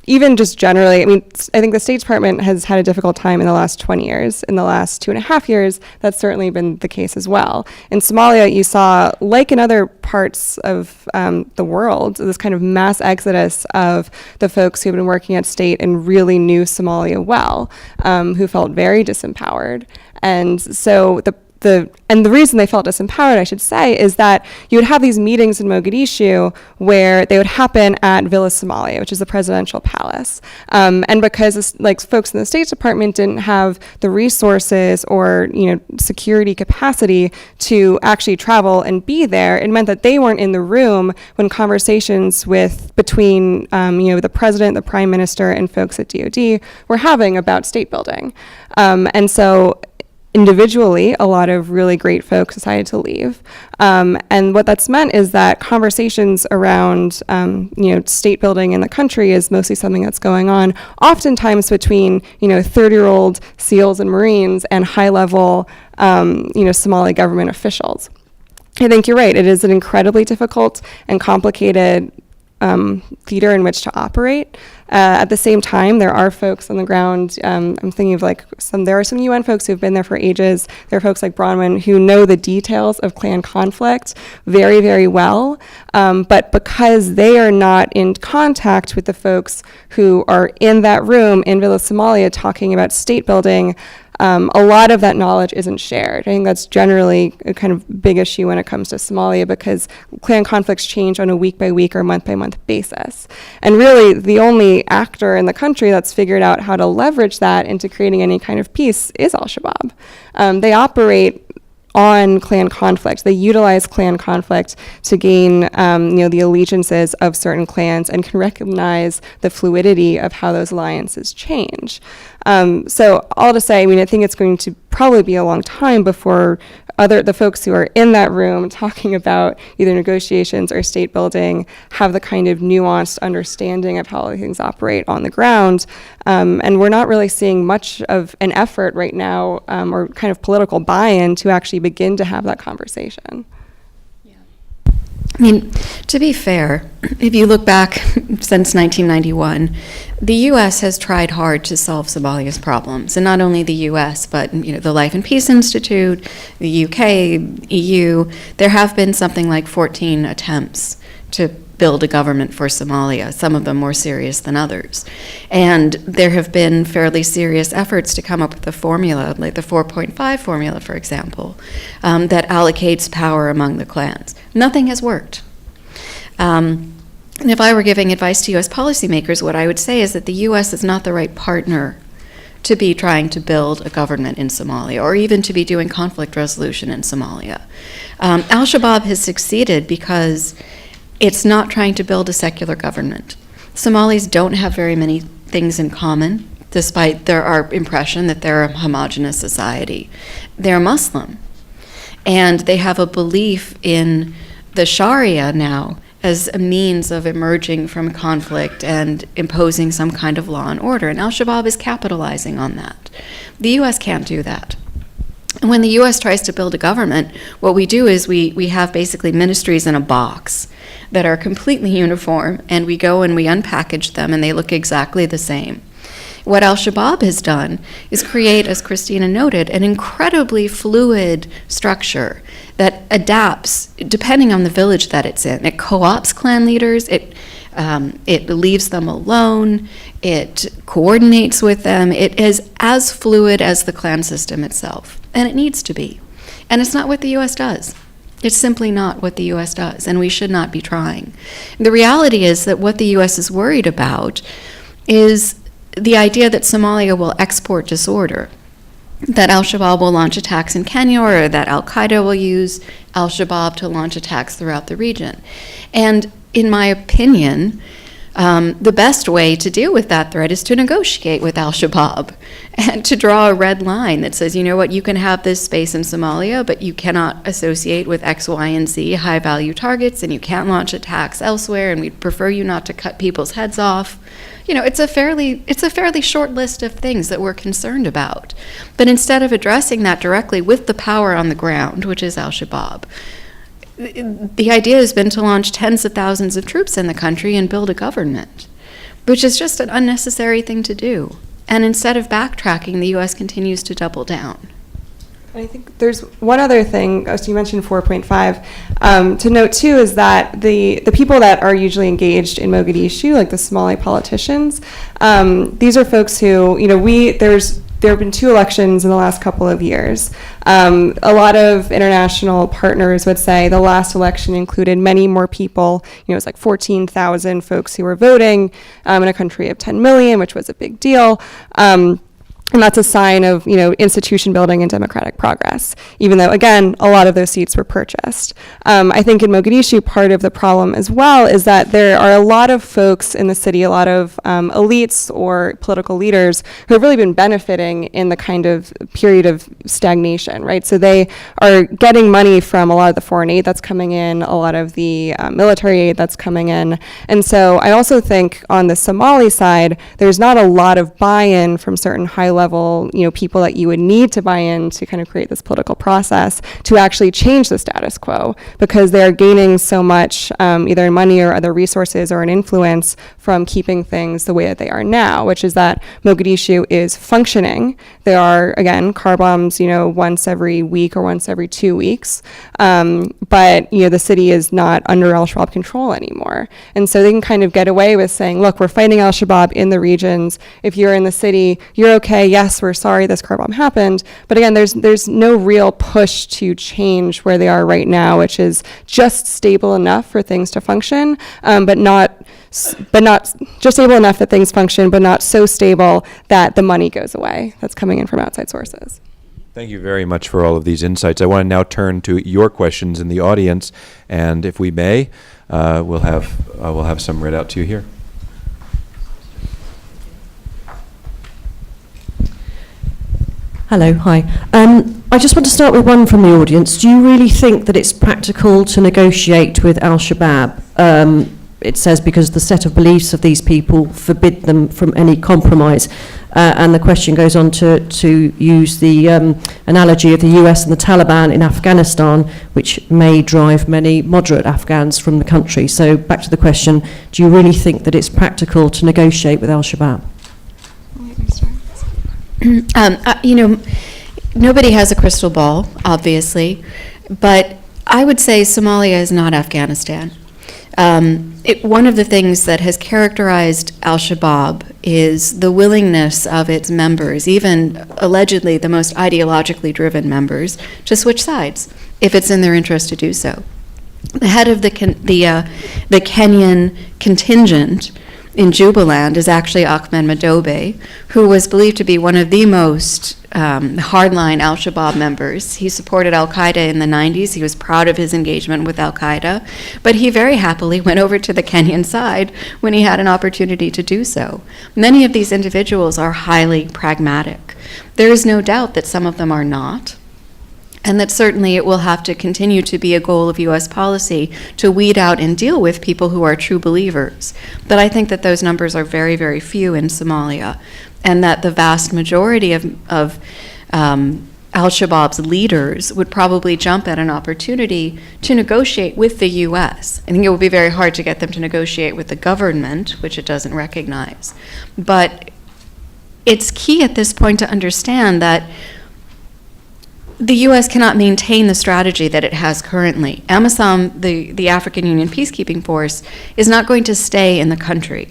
even just generally, I think the State Department has had a difficult time in the last 20 years. In the last 2.5 years, that's certainly been the case as well. In Somalia, you saw, like in other parts of the world, this kind of mass exodus of the folks who have been working at state and really knew Somalia well, who felt very disempowered. And so the reason they felt disempowered, I should say, is that you would have these meetings in Mogadishu where they would happen at Villa Somalia, which is the presidential palace. And because folks in the State Department didn't have the resources or security capacity to actually travel and be there, it meant that they weren't in the room when conversations between the president, the prime minister, and folks at DoD were having about state building. And so individually, a lot of really great folks decided to leave. And what that's meant is that conversations around, state building in the country is mostly something that's going on oftentimes between, 30-year-old SEALs and Marines and high-level, Somali government officials. I think you're right. It is an incredibly difficult and complicated theater in which to operate. At the same time, there are folks on the ground. I'm thinking of there are some UN folks who've been there for ages. There are folks like Bronwyn who know the details of Klan conflict very, very well. But because they are not in contact with the folks who are in that room in Villa Somalia talking about state building, a lot of that knowledge isn't shared. I think that's generally a kind of big issue when it comes to Somalia, because Klan conflicts change on a week-by-week or month-by-month basis. And really, the only actor in the country that's figured out how to leverage that into creating any kind of peace is al-Shabaab. They operate on Klan conflict. They utilize Klan conflict to gain, the allegiances of certain clans, and can recognize the fluidity of how those alliances change. So all to say, I think it's going to probably be a long time before the folks who are in that room talking about either negotiations or state building have the kind of nuanced understanding of how things operate on the ground. And we're not really seeing much of an effort right now, or kind of political buy-in to actually begin to have that conversation. To be fair, if you look back since 1991, the U.S. has tried hard to solve Somalia's problems, and not only the U.S., but the Life and Peace Institute, the U.K., EU. There have been something like 14 attempts to build a government for Somalia, some of them more serious than others. And there have been fairly serious efforts to come up with a formula, like the 4.5 formula, for example, that allocates power among the clans. Nothing has worked. And if I were giving advice to U.S. policymakers, what I would say is that the U.S. is not the right partner to be trying to build a government in Somalia, or even to be doing conflict resolution in Somalia. Al-Shabaab has succeeded because it's not trying to build a secular government. Somalis don't have very many things in common, despite our impression that they're a homogenous society. They're Muslim, and they have a belief in the Sharia now as a means of emerging from conflict and imposing some kind of law and order, and Al-Shabaab is capitalizing on that. The U.S. can't do that. And when the U.S. tries to build a government, what we do is we have basically ministries in a box that are completely uniform, and we go and we unpackage them, and they look exactly the same. What Al-Shabaab has done is create, as Christina noted, an incredibly fluid structure that adapts depending on the village that it's in. It co-ops clan leaders, it leaves them alone, it coordinates with them. It is as fluid as the clan system itself, and it needs to be. And it's not what the U.S. does. It's simply not what the U.S. does, and we should not be trying. The reality is that what the U.S. is worried about is the idea that Somalia will export disorder, that Al-Shabaab will launch attacks in Kenya, or that Al-Qaeda will use Al-Shabaab to launch attacks throughout the region. And in my opinion, the best way to deal with that threat is to negotiate with Al-Shabaab and to draw a red line that says, you know what, you can have this space in Somalia, but you cannot associate with X, Y, and Z high-value targets, and you can't launch attacks elsewhere, and we'd prefer you not to cut people's heads off. It's a fairly short list of things that we're concerned about. But instead of addressing that directly with the power on the ground, which is Al-Shabaab, the idea has been to launch tens of thousands of troops in the country and build a government, which is just an unnecessary thing to do. And instead of backtracking, the U.S. continues to double down. I think there's one other thing, so you mentioned 4.5. To note too is that the people that are usually engaged in Mogadishu, like the Somali politicians, these are folks who, there have been 2 elections in the last couple of years. A lot of international partners would say the last election included many more people. It was like 14,000 folks who were voting in a country of 10 million, which was a big deal. And that's a sign of, institution building and democratic progress, even though, again, a lot of those seats were purchased. I think in Mogadishu, part of the problem as well is that there are a lot of folks in the city, a lot of elites or political leaders who have really been benefiting in the kind of period of stagnation, right? So they are getting money from a lot of the foreign aid that's coming in, a lot of the military aid that's coming in. And so I also think on the Somali side, there's not a lot of buy-in from certain high level, people that you would need to buy in to kind of create this political process to actually change the status quo, because they are gaining so much either in money or other resources or an influence from keeping things the way that they are now, which is that Mogadishu is functioning. There are, again, car bombs, once every week or once every 2 weeks. But, the city is not under al-Shabaab control anymore. And so they can kind of get away with saying, look, we're fighting al-Shabaab in the regions. If you're in the city, you're okay. Yes, we're sorry this car bomb happened. But again, there's no real push to change where they are right now, which is just stable enough for things to function, but not just stable enough that things function, but not so stable that the money goes away that's coming in from outside sources. Thank you very much for all of these insights. I want to now turn to your questions in the audience, and if we may, we'll have some read out to you here. Hello, hi. I just want to start with one from the audience. Do you really think that it's practical to negotiate with al-Shabaab? It says because the set of beliefs of these people forbid them from any compromise. And the question goes on to use the analogy of the US and the Taliban in Afghanistan, which may drive many moderate Afghans from the country. So back to the question, do you really think that it's practical to negotiate with al-Shabaab? Nobody has a crystal ball, obviously, but I would say Somalia is not Afghanistan. One of the things that has characterized al-Shabaab is the willingness of its members, even allegedly the most ideologically driven members, to switch sides if it's in their interest to do so. The head of the Kenyan contingent in Jubaland is actually Ahmed Madobe, who was believed to be one of the most hardline al-Shabaab members. He supported al-Qaeda in the 90s. He was proud of his engagement with al-Qaeda, but he very happily went over to the Kenyan side when he had an opportunity to do so. Many of these individuals are highly pragmatic. There is no doubt that some of them are not, and that certainly it will have to continue to be a goal of U.S. policy to weed out and deal with people who are true believers. But I think that those numbers are very, very few in Somalia, and that the vast majority of al-Shabaab's leaders would probably jump at an opportunity to negotiate with the U.S. I think it would be very hard to get them to negotiate with the government, which it doesn't recognize. But it's key at this point to understand that the U.S. cannot maintain the strategy that it has currently. AMISOM, the African Union peacekeeping force, is not going to stay in the country.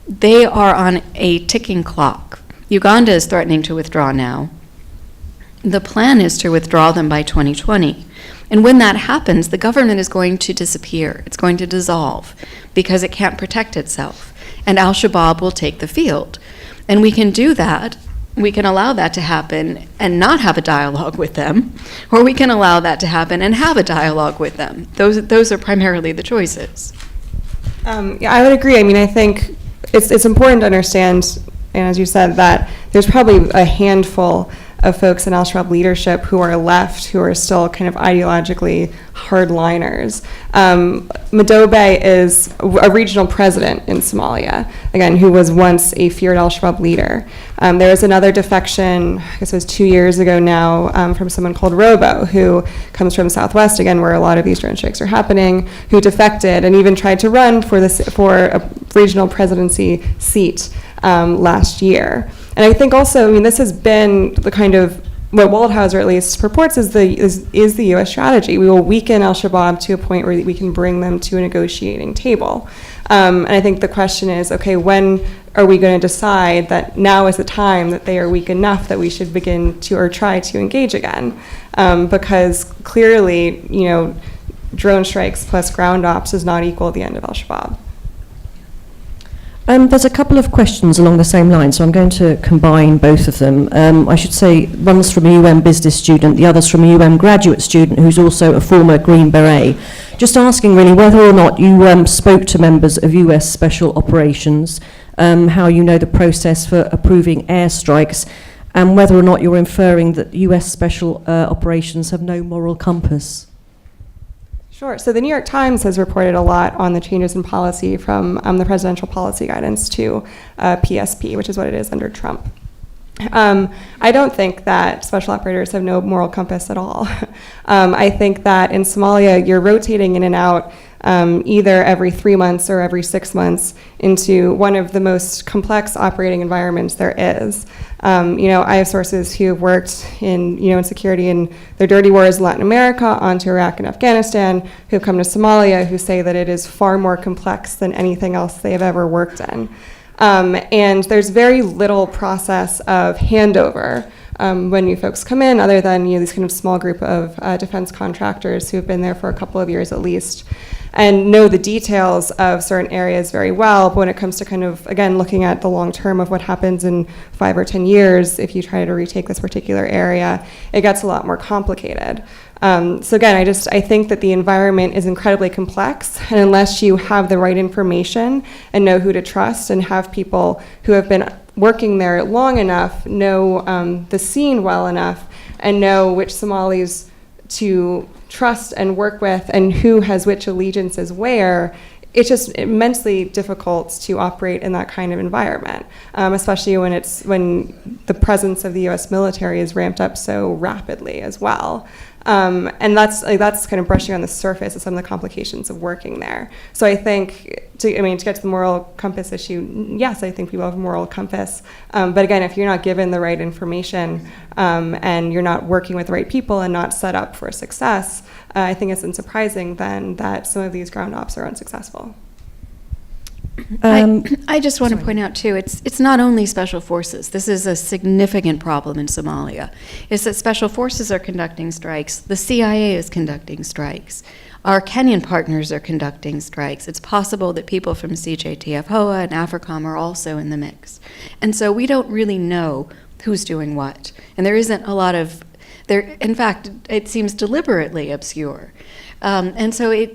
They are on a ticking clock. Uganda is threatening to withdraw now. The plan is to withdraw them by 2020. And when that happens, the government is going to disappear. It's going to dissolve because it can't protect itself. And al-Shabaab will take the field. And we can do that. We can allow that to happen and not have a dialogue with them, or we can allow that to happen and have a dialogue with them. Those are primarily the choices. Yeah, I would agree. I mean, I think it's important to understand, and as you said, that there's probably a handful of folks in al-Shabaab leadership who are left, who are still kind of ideologically hardliners. Madobe is a regional president in Somalia, again, who was once a feared al-Shabaab leader. There was another defection, I guess it was 2 years ago now, from someone called Robo, who comes from Southwest, again, where a lot of these drone strikes are happening, who defected and even tried to run for a regional presidency seat last year. And I think also, I mean, this has been the kind of, what Waldhauser at least purports is the U.S. strategy. We will weaken al-Shabaab to a point where we can bring them to a negotiating table. And I think the question is, okay, when are we going to decide that now is the time that they are weak enough that we should begin to, or try to engage again? Because clearly, drone strikes plus ground ops is not equal at the end of al-Shabaab. There's a couple of questions along the same line, so I'm going to combine both of them. I should say one's from a UM business student, the other's from a UM graduate student who's also a former Green Beret. Just asking really whether or not you spoke to members of US Special Operations, how you know the process for approving airstrikes, and whether or not you're inferring that US Special Operations have no moral compass. Sure. So the New York Times has reported a lot on the changes in policy from the presidential policy guidance to PSP, which is what it is under Trump. I don't think that special operators have no moral compass at all. I think that in Somalia, you're rotating in and out either every 3 months or every 6 months into one of the most complex operating environments there is. I have sources who have worked in security in their dirty wars in Latin America, onto Iraq and Afghanistan, who have come to Somalia, who say that it is far more complex than anything else they have ever worked in. And there's very little process of handover when you folks come in, other than these kind of small group of defense contractors who have been there for a couple of years at least, and know the details of certain areas very well. But when it comes to kind of, again, looking at the long term of what happens in 5 or 10 years, if you try to retake this particular area, it gets a lot more complicated. So again, I think that the environment is incredibly complex, and unless you have the right information and know who to trust and have people who have been working there long enough, know the scene well enough, and know which Somalis to trust and work with and who has which allegiances where, it's just immensely difficult to operate in that kind of environment, especially when the presence of the U.S. military is ramped up so rapidly as well. And that's kind of brushing on the surface of some of the complications of working there. So I think, to get to the moral compass issue, yes, I think people have a moral compass. But again, if you're not given the right information and you're not working with the right people and not set up for success, I think it's unsurprising then that some of these ground ops are unsuccessful. I just want to point out, too, it's not only special forces. This is a significant problem in Somalia. It's that special forces are conducting strikes. The CIA is conducting strikes. Our Kenyan partners are conducting strikes. It's possible that people from CJTF-HOA and AFRICOM are also in the mix. And so we don't really know who's doing what. And there isn't a lot of, in fact, it seems deliberately obscure. And so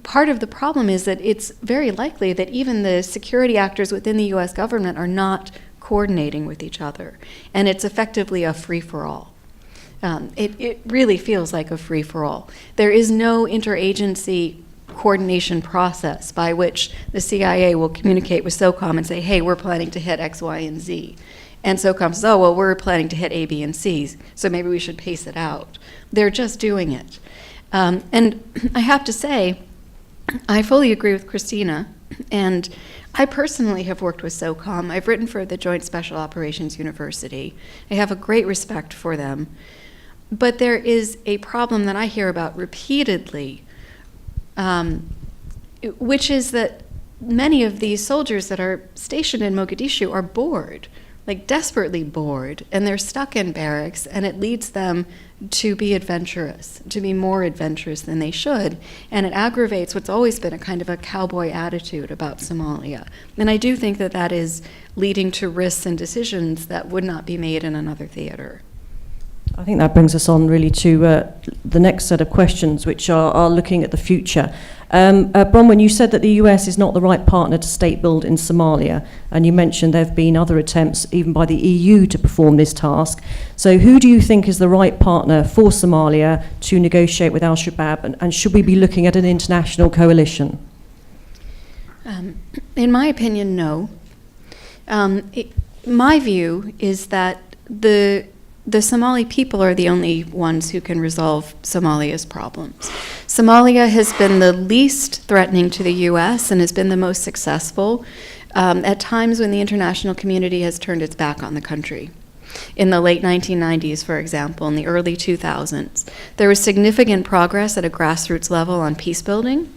part of the problem is that it's very likely that even the security actors within the U.S. government are not coordinating with each other. And it's effectively a free-for-all. It really feels like a free-for-all. There is no interagency coordination process by which the CIA will communicate with SOCOM and say, hey, we're planning to hit X, Y, and Z. And SOCOM says, oh, well, we're planning to hit A, B, and C, so maybe we should pace it out. They're just doing it. And I have to say, I fully agree with Christina, and I personally have worked with SOCOM. I've written for the Joint Special Operations University. I have a great respect for them. But there is a problem that I hear about repeatedly, which is that many of these soldiers that are stationed in Mogadishu are bored, like desperately bored, and they're stuck in barracks, and it leads them to be adventurous, to be more adventurous than they should, and it aggravates what's always been a kind of a cowboy attitude about Somalia. And I do think that that is leading to risks and decisions that would not be made in another theater. I think that brings us on really to the next set of questions, which are looking at the future. Bronwyn, you said that the US is not the right partner to state build in Somalia, and you mentioned there have been other attempts, even by the EU, to perform this task. So who do you think is the right partner for Somalia to negotiate with al-Shabaab, and should we be looking at an international coalition? In my opinion, no. My view is that the Somali people are the only ones who can resolve Somalia's problems. Somalia has been the least threatening to the U.S. and has been the most successful at times when the international community has turned its back on the country. In the late 1990s, for example, in the early 2000s, there was significant progress at a grassroots level on peace building.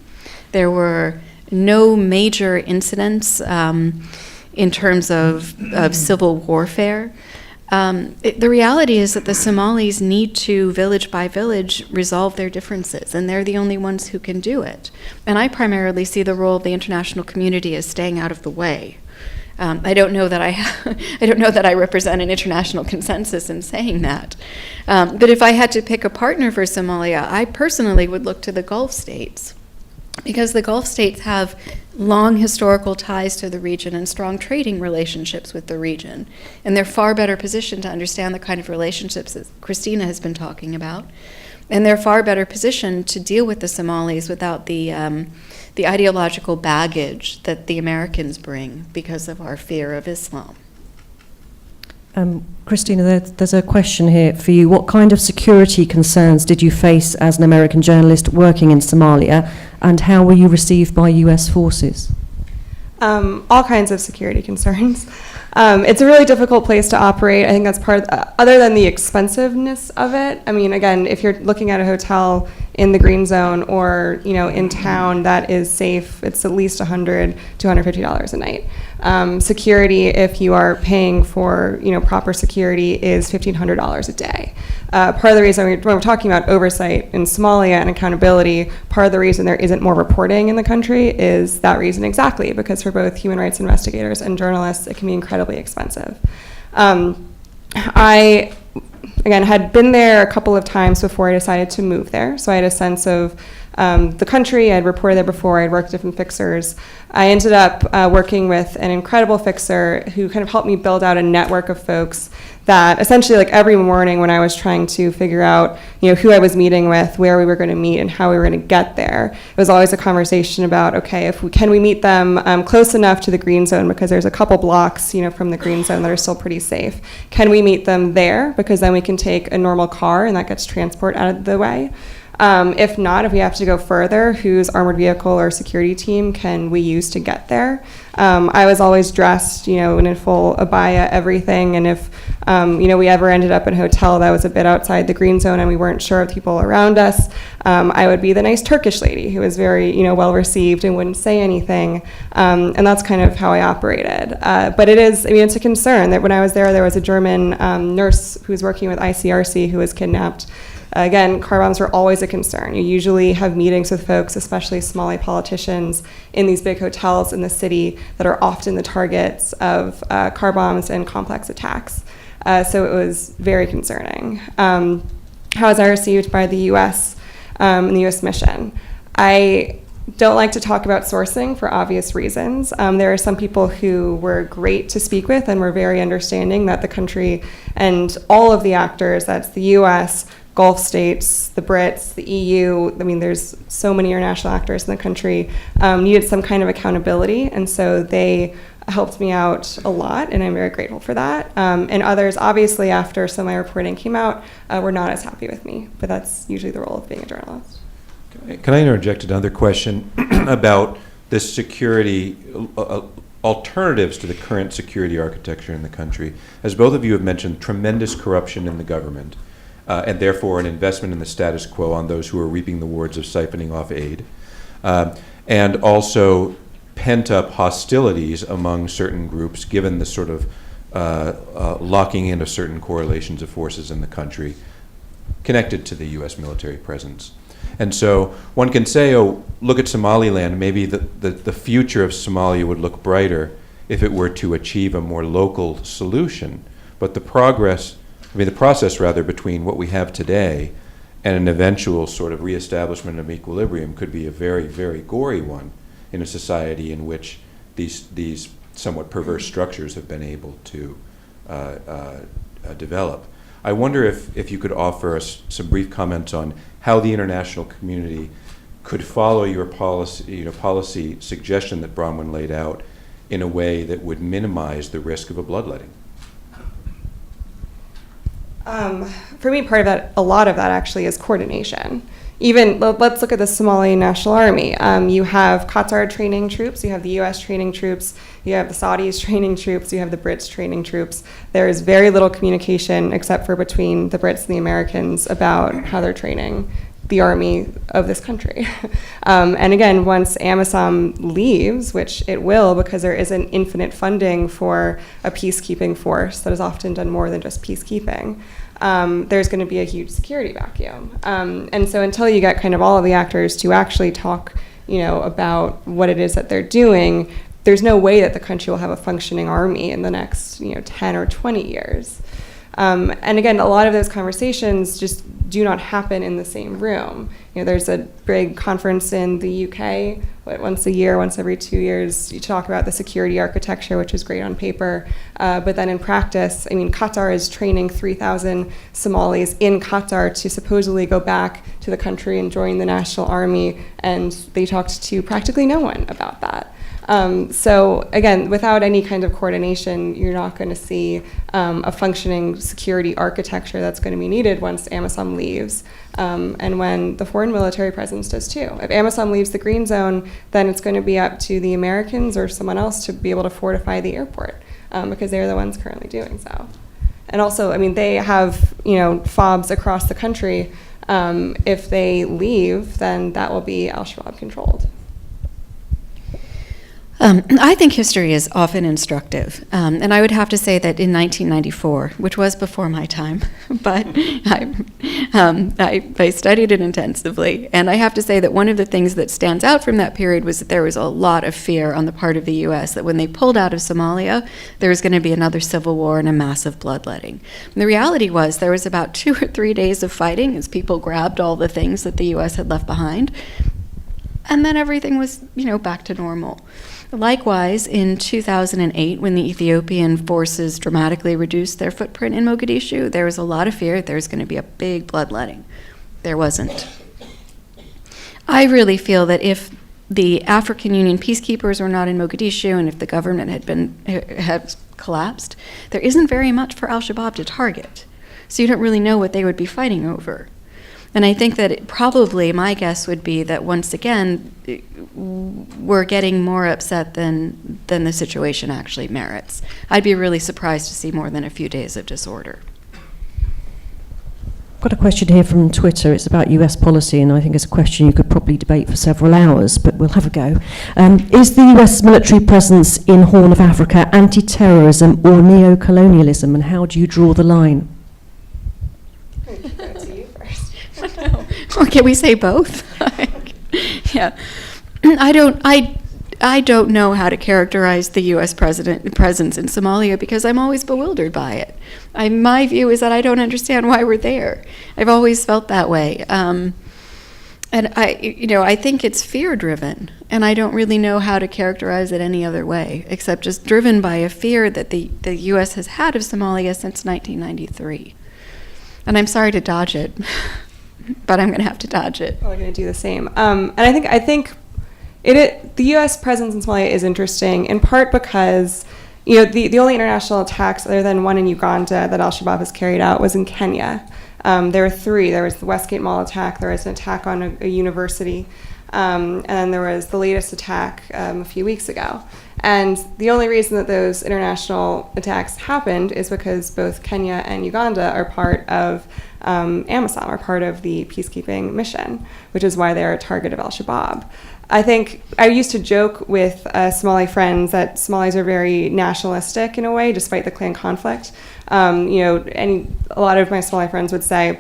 There were no major incidents in terms of civil warfare. The reality is that the Somalis need to, village by village, resolve their differences, and they're the only ones who can do it. And I primarily see the role of the international community as staying out of the way. I don't know that I represent an international consensus in saying that. But if I had to pick a partner for Somalia, I personally would look to the Gulf states, because the Gulf states have long historical ties to the region and strong trading relationships with the region. And they're far better positioned to understand the kind of relationships that Christina has been talking about. And they're far better positioned to deal with the Somalis without the ideological baggage that the Americans bring because of our fear of Islam. Christina, there's a question here for you. What kind of security concerns did you face as an American journalist working in Somalia, and how were you received by US forces? All kinds of security concerns. It's a really difficult place to operate. I think that's part of, other than the expensiveness of it. I mean, again, if you're looking at a hotel in the green zone or, in town that is safe, it's at least $100 to $150 a night. Security, if you are paying for, proper security, is $1,500 a day. Part of the reason when we're talking about oversight in Somalia and accountability, part of the reason there isn't more reporting in the country is that reason exactly, because for both human rights investigators and journalists, it can be incredibly expensive. I, again, had been there a couple of times before I decided to move there, so I had a sense of the country. I'd reported there before. I'd worked with different fixers. I ended up working with an incredible fixer who kind of helped me build out a network of folks that essentially, like, every morning when I was trying to figure out, who I was meeting with, where we were going to meet, and how we were going to get there, it was always a conversation about, okay, can we meet them close enough to the green zone, because there's a couple blocks, from the green zone that are still pretty safe. Can we meet them there, because then we can take a normal car and that gets transport out of the way. If not, if we have to go further, whose armored vehicle or security team can we use to get there? I was always dressed, in a full abaya, everything, and if, we ever ended up in a hotel that was a bit outside the green zone and we weren't sure of people around us, I would be the nice Turkish lady who was very, well received and wouldn't say anything, and that's kind of how I operated. But it's a concern that when I was there was a German nurse who was working with ICRC who was kidnapped. Again, car bombs were always a concern. You usually have meetings with folks, especially Somali politicians, in these big hotels in the city that are often the targets of car bombs and complex attacks. So it was very concerning. How was I received by the U.S. And the U.S. mission? I don't like to talk about sourcing for obvious reasons. There are some people who were great to speak with and were very understanding that the country and all of the actors, that's the U.S., Gulf states, the Brits, the EU, there's so many international actors in the country, needed some kind of accountability, and so they helped me out a lot, and I'm very grateful for that. And others, obviously, after some of my reporting came out, were not as happy with me, but that's usually the role of being a journalist. Can I interject another question about this security, alternatives to the current security architecture in the country? As both of you have mentioned, tremendous corruption in the government. And therefore an investment in the status quo on those who are reaping the rewards of siphoning off aid, and also pent-up hostilities among certain groups, given the sort of locking in of certain correlations of forces in the country connected to the U.S. military presence. And so one can say, oh, look at Somaliland, maybe the future of Somalia would look brighter if it were to achieve a more local solution. But the process between what we have today and an eventual sort of reestablishment of equilibrium could be a very, very gory one in a society in which these somewhat perverse structures have been able to develop. I wonder if you could offer us some brief comments on how the international community could follow your policy suggestion that Bronwyn laid out in a way that would minimize the risk of a bloodletting. For me, part of that, a lot of that actually is coordination. Even, let's look at the Somali National Army. You have Qatar training troops, you have the US training troops, you have the Saudis training troops, you have the Brits training troops. There is very little communication except for between the Brits and the Americans about how they're training the army of this country. And again, once AMISOM leaves, which it will because there isn't infinite funding for a peacekeeping force that has often done more than just peacekeeping, there's going to be a huge security vacuum. And so until you get kind of all of the actors to actually talk, about what it is that they're doing, there's no way that the country will have a functioning army in the next, 10 or 20 years. And again, a lot of those conversations just do not happen in the same room. There's a big conference in the UK, once a year, once every 2 years, you talk about the security architecture, which is great on paper. But then in practice, Qatar is training 3,000 Somalis in Qatar to supposedly go back to the country and join the national army, and they talked to practically no one about that. So again, without any kind of coordination, you're not going to see a functioning security architecture that's going to be needed once AMISOM leaves, and when the foreign military presence does too. If AMISOM leaves the green zone, then it's going to be up to the Americans or someone else to be able to fortify the airport, because they're the ones currently doing so. And also, I mean, they have, FOBs across the country. If they leave, then that will be al-Shabaab controlled. I think history is often instructive, and I would have to say that in 1994, which was before my time, but I studied it intensively, and I have to say that one of the things that stands out from that period was that there was a lot of fear on the part of the U.S. that when they pulled out of Somalia, there was going to be another civil war and a massive bloodletting. And the reality was there was about 2 or 3 days of fighting as people grabbed all the things that the U.S. had left behind, and then everything was, back to normal. Likewise, in 2008, when the Ethiopian forces dramatically reduced their footprint in Mogadishu, there was a lot of fear that there was going to be a big bloodletting. There wasn't. I really feel that if the African Union peacekeepers were not in Mogadishu and if the government had collapsed, there isn't very much for al-Shabaab to target. So you don't really know what they would be fighting over. And I think that probably my guess would be that once again, we're getting more upset than the situation actually merits. I'd be really surprised to see more than a few days of disorder. I've got a question here from Twitter. It's about US policy, and I think it's a question you could probably debate for several hours, but we'll have a go. Is the US military presence in Horn of Africa anti-terrorism or neo-colonialism, and how do you draw the line? Or can we say both? Yeah, I don't know how to characterize the U.S. presence in Somalia because I'm always bewildered by it. My view is that I don't understand why we're there. I've always felt that way, and I think it's fear-driven, and I don't really know how to characterize it any other way except just driven by a fear that the U.S. has had of Somalia since 1993. And I'm sorry to dodge it. But I'm going to have to dodge it. Probably going to do the same. And I think the U.S. presence in Somalia is interesting in part because the only international attacks other than one in Uganda that al-Shabaab has carried out was in Kenya. There were 3. There was the Westgate Mall attack. There was an attack on a university, and then there was the latest attack a few weeks ago. And the only reason that those international attacks happened is because both Kenya and Uganda are part of AMISOM, are part of the peacekeeping mission, which is why they're a target of al-Shabaab. I think I used to joke with Somali friends that Somalis are very nationalistic in a way, despite the clan conflict. And a lot of my Somali friends would say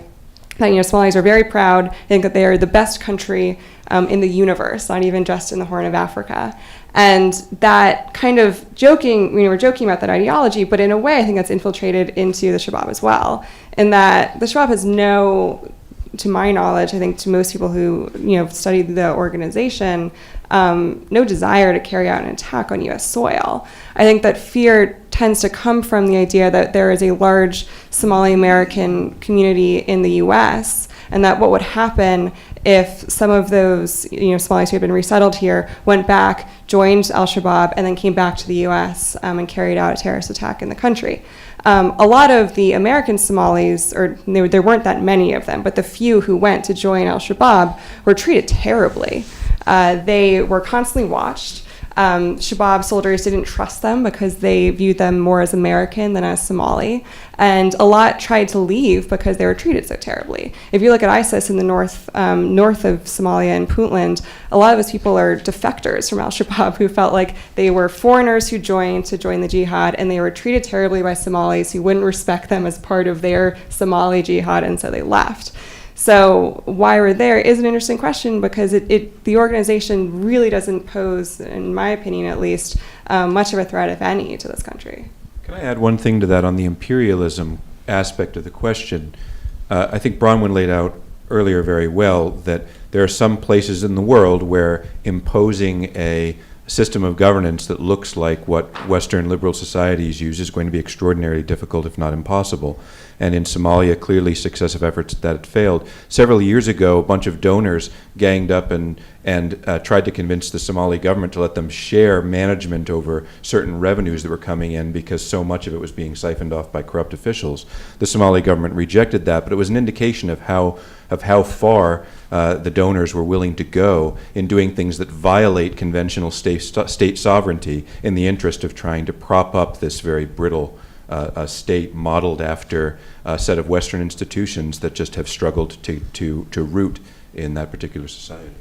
that Somalis are very proud. They think that they are the best country in the universe, not even just in the Horn of Africa. And that kind of joking, we're joking about that ideology, but in a way I think that's infiltrated into the Shabaab as well. In that the Shabaab has to my knowledge, I think to most people who study the organization, no desire to carry out an attack on U.S. soil. I think that fear tends to come from the idea that there is a large Somali American community in the U.S., and that what would happen if some of those Somalis who had been resettled here went back, joined al-Shabaab, and then came back to the U.S. And carried out a terrorist attack in the country. A lot of the American Somalis, or there weren't that many of them, but the few who went to join al-Shabaab were treated terribly. They were constantly watched. Shabaab soldiers didn't trust them because they viewed them more as American than as Somali. And a lot tried to leave because they were treated so terribly. If you look at ISIS in the north of Somalia and Puntland, a lot of those people are defectors from al-Shabaab who felt like they were foreigners who joined to join the jihad, and they were treated terribly by Somalis who wouldn't respect them as part of their Somali jihad, and so they left. So why we're there is an interesting question because the organization really doesn't pose, in my opinion at least, much of a threat, if any, to this country. Can I add one thing to that on the imperialism aspect of the question? I think Bronwyn laid out earlier very well that there are some places in the world where imposing a system of governance that looks like what Western liberal societies use is going to be extraordinarily difficult, if not impossible. And in Somalia, clearly successive efforts at that had failed. Several years ago, a bunch of donors ganged up and tried to convince the Somali government to let them share management over certain revenues that were coming in because so much of it was being siphoned off by corrupt officials. The Somali government rejected that, but it was an indication of how far the donors were willing to go in doing things that violate conventional state sovereignty in the interest of trying to prop up this very brittle state modeled after a set of Western institutions that just have struggled to root in that particular society.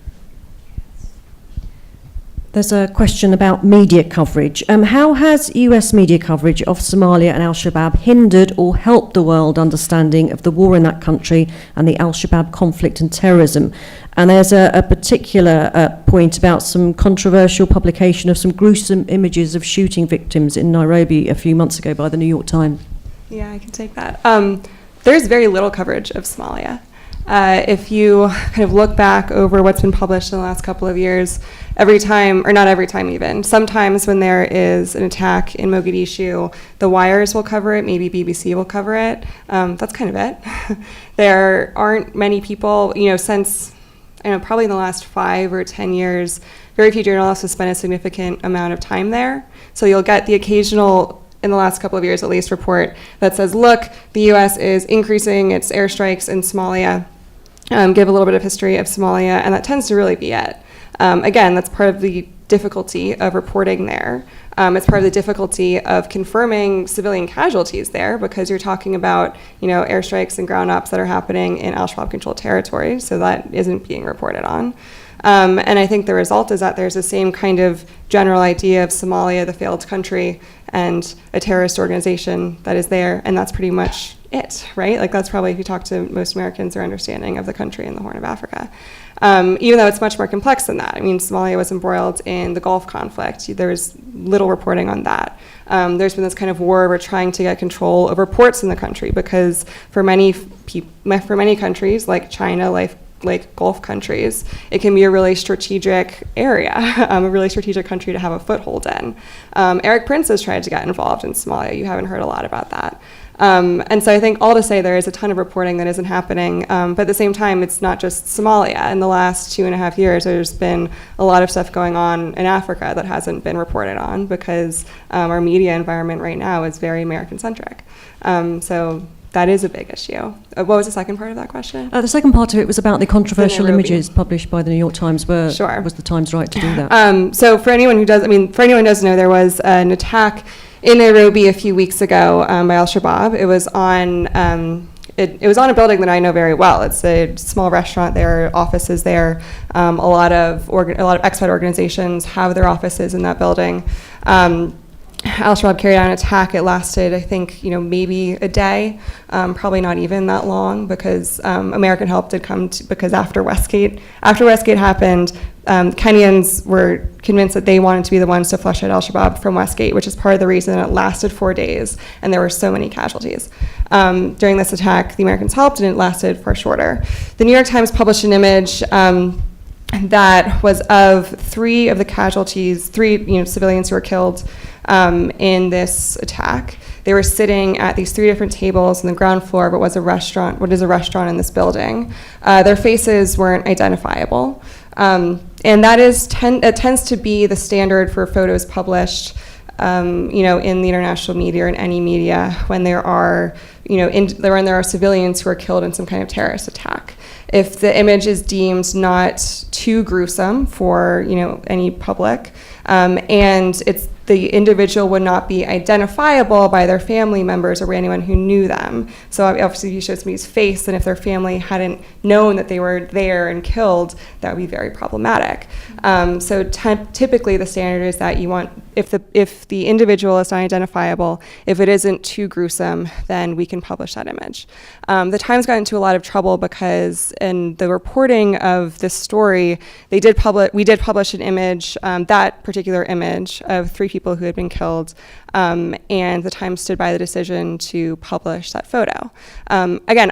There's a question about media coverage. How has US media coverage of Somalia and al-Shabaab hindered or helped the world understanding of the war in that country and the al-Shabaab conflict and terrorism? And there's a particular point about some controversial publication of some gruesome images of shooting victims in Nairobi a few months ago by the New York Times. Yeah, I can take that. There's very little coverage of Somalia. If you kind of look back over what's been published in the last couple of years, every time, or not every time even, sometimes when there is an attack in Mogadishu, the wires will cover it, maybe BBC will cover it. That's kind of it. There aren't many people, since, probably in the last 5 or 10 years, very few journalists have spent a significant amount of time there. So you'll get the occasional, in the last couple of years at least, report that says, look, the US is increasing its airstrikes in Somalia. Give a little bit of history of Somalia, and that tends to really be it. Again, that's part of the difficulty of reporting there. It's part of the difficulty of confirming civilian casualties there, because you're talking about, airstrikes and ground ops that are happening in al-Shabaab-controlled territory, so that isn't being reported on. And I think the result is that there's the same kind of general idea of Somalia, the failed country, and a terrorist organization that is there, and that's pretty much it, right? Like, that's probably, if you talk to most Americans, their understanding of the country in the Horn of Africa. Even though it's much more complex than that. I mean, Somalia was embroiled in the Gulf conflict. There was little reporting on that. There's been this kind of war over trying to get control over ports in the country, because for many countries, like China, like Gulf countries, it can be a really strategic area, a really strategic country to have a foothold in. Erik Prince has tried to get involved in Somalia. You haven't heard a lot about that. And so I think all to say there is a ton of reporting that isn't happening, but at the same time, it's not just Somalia. In the last 2.5 years, there's been a lot of stuff going on in Africa that hasn't been reported on, because our media environment right now is very American-centric. So that is a big issue. What was the second part of that question? The second part of it was about the controversial Nairobi. images published by the New York Times. Sure. Was the Times right to do that? So for anyone who doesn't know, there was an attack in Nairobi a few weeks ago by al-Shabaab. It was on it was on a building that I know very well. It's a small restaurant. There are offices there. A lot of expat organizations have their offices in that building. Al-Shabaab carried out an attack. It lasted, I think, maybe a day, probably not even that long, because American help did come because after Westgate happened, Kenyans were convinced that they wanted to be the ones to flush out al-Shabaab from Westgate, which is part of the reason it lasted 4 days and there were so many casualties. During this attack, the Americans helped, and it lasted far shorter. The New York Times published an image that was of 3 of the casualties, 3 civilians who were killed in this attack. They were sitting at these 3 different tables on the ground floor of what is a restaurant in this building. Their faces weren't identifiable. And that it tends to be the standard for photos published in the international media or in any media when there are civilians who are killed in some kind of terrorist attack. If the image is deemed not too gruesome for any public, and the individual would not be identifiable by their family members or anyone who knew them. So obviously, if you show somebody's face, and if their family hadn't known that they were there and killed, that would be very problematic. So typically, the standard is that you want, if the individual is not identifiable, if it isn't too gruesome, then we can publish that image. The Times got into a lot of trouble because in the reporting of this story, we did publish an image, that particular image of 3 people who had been killed, and the Times stood by the decision to publish that photo. Again,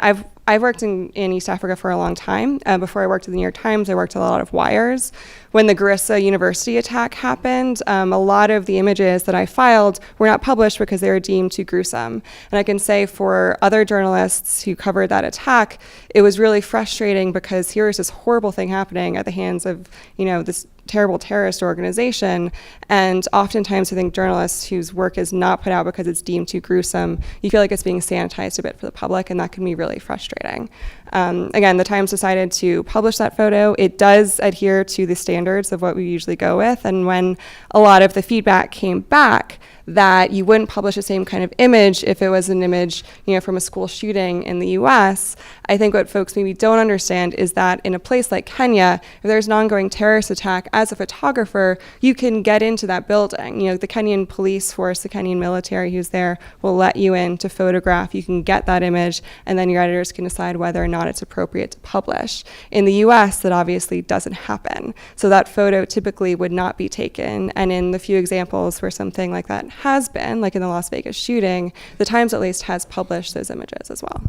I've worked in East Africa for a long time. Before I worked at the New York Times, I worked at a lot of wires. When the Garissa University attack happened, a lot of the images that I filed were not published because they were deemed too gruesome. And I can say for other journalists who covered that attack, it was really frustrating because here is this horrible thing happening at the hands of, this terrible terrorist organization. And oftentimes I think journalists whose work is not put out because it's deemed too gruesome, you feel like it's being sanitized a bit for the public, and that can be really frustrating. Again, the Times decided to publish that photo. It does adhere to the standards of what we usually go with. And when a lot of the feedback came back that you wouldn't publish the same kind of image if it was an image, from a school shooting in the US, I think what folks maybe don't understand is that in a place like Kenya, if there's an ongoing terrorist attack, as a photographer, you can get into that building. The Kenyan police force, the Kenyan military who's there will let you in to photograph. You can get that image, and then your editors can decide whether or not it's appropriate to publish. In the US, that obviously doesn't happen. So that photo typically would not be taken. And in the few examples where something like that has been, like in the Las Vegas shooting, the Times at least has published those images as well.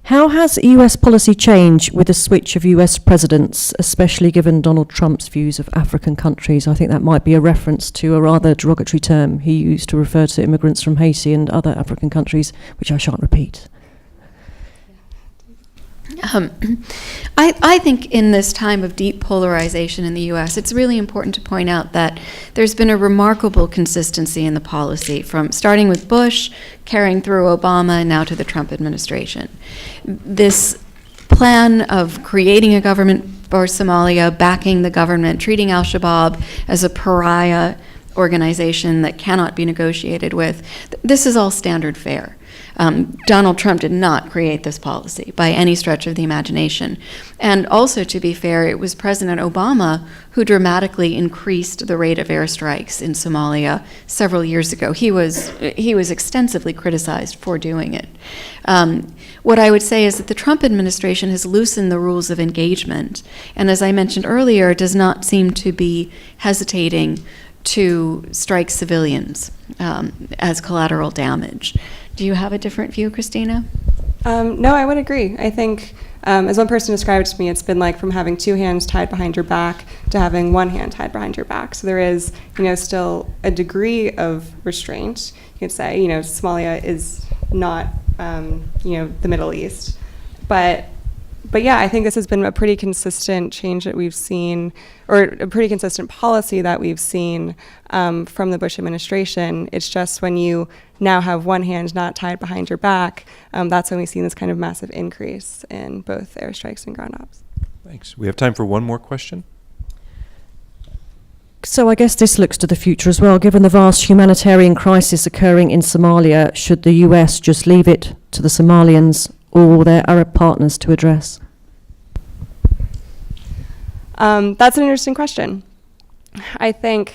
How has US policy changed with the switch of US presidents, especially given Donald Trump's views of African countries? I think that might be a reference to a rather derogatory term he used to refer to immigrants from Haiti and other African countries, which I shan't repeat. I think in this time of deep polarization in the U.S., it's really important to point out that there's been a remarkable consistency in the policy, from starting with Bush, carrying through Obama, and now to the Trump administration. This plan of creating a government for Somalia, backing the government, treating al-Shabaab as a pariah organization that cannot be negotiated with, this is all standard fare. Donald Trump did not create this policy by any stretch of the imagination. And also, to be fair, it was President Obama who dramatically increased the rate of airstrikes in Somalia several years ago. He was extensively criticized for doing it. What I would say is that the Trump administration has loosened the rules of engagement, and as I mentioned earlier, does not seem to be hesitating to strike civilians as collateral damage. Do you have a different view, Christina? No, I would agree. I think, as one person described it to me, it's been like from having two hands tied behind your back to having one hand tied behind your back. So there is, still a degree of restraint. You could say, Somalia is not, the Middle East. But yeah, I think this has been a pretty consistent change that we've seen, or a pretty consistent policy that we've seen from the Bush administration. It's just when you now have one hand not tied behind your back, that's when we've seen this kind of massive increase in both airstrikes and ground ops. Thanks. We have time for one more question. So I guess this looks to the future as well. Given the vast humanitarian crisis occurring in Somalia, should the US just leave it to the Somalians or their Arab partners to address? That's an interesting question. I think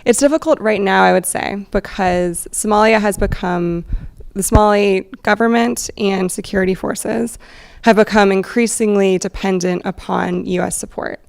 it's difficult right now, I would say, because Somalia has become, the Somali government and security forces have become increasingly dependent upon US support.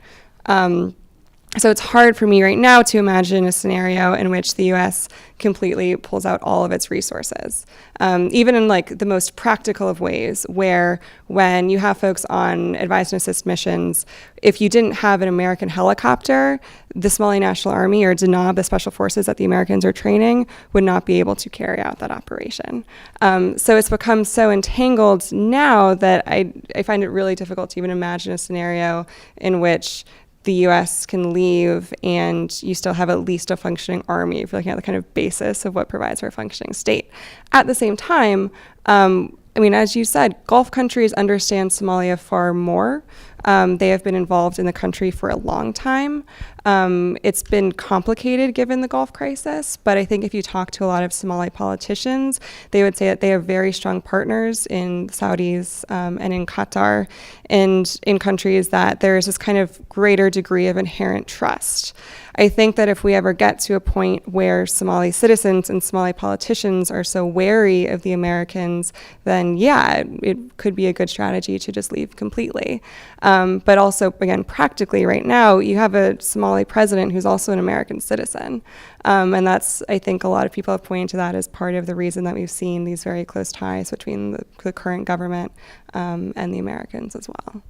So it's hard for me right now to imagine a scenario in which the US completely pulls out all of its resources. Even in like the most practical of ways, where when you have folks on advise and assist missions, if you didn't have an American helicopter, the Somali National Army or Danab, the special forces that the Americans are training, would not be able to carry out that operation. So it's become so entangled now that I find it really difficult to even imagine a scenario in which the U.S. can leave and you still have at least a functioning army if you're looking at the kind of basis of what provides for a functioning state. At the same time, as you said, Gulf countries understand Somalia far more. They have been involved in the country for a long time. It's been complicated given the Gulf crisis, but I think if you talk to a lot of Somali politicians, they would say that they have very strong partners in the Saudis and in Qatar and in countries that there is this kind of greater degree of inherent trust. I think that if we ever get to a point where Somali citizens and Somali politicians are so wary of the Americans, then then yeah, it could be a good strategy to just leave completely. But also, again, practically right now, you have a Somali president who's also an American citizen. And that's, I think a lot of people have pointed to that as part of the reason that we've seen these very close ties between the current government and the Americans as well.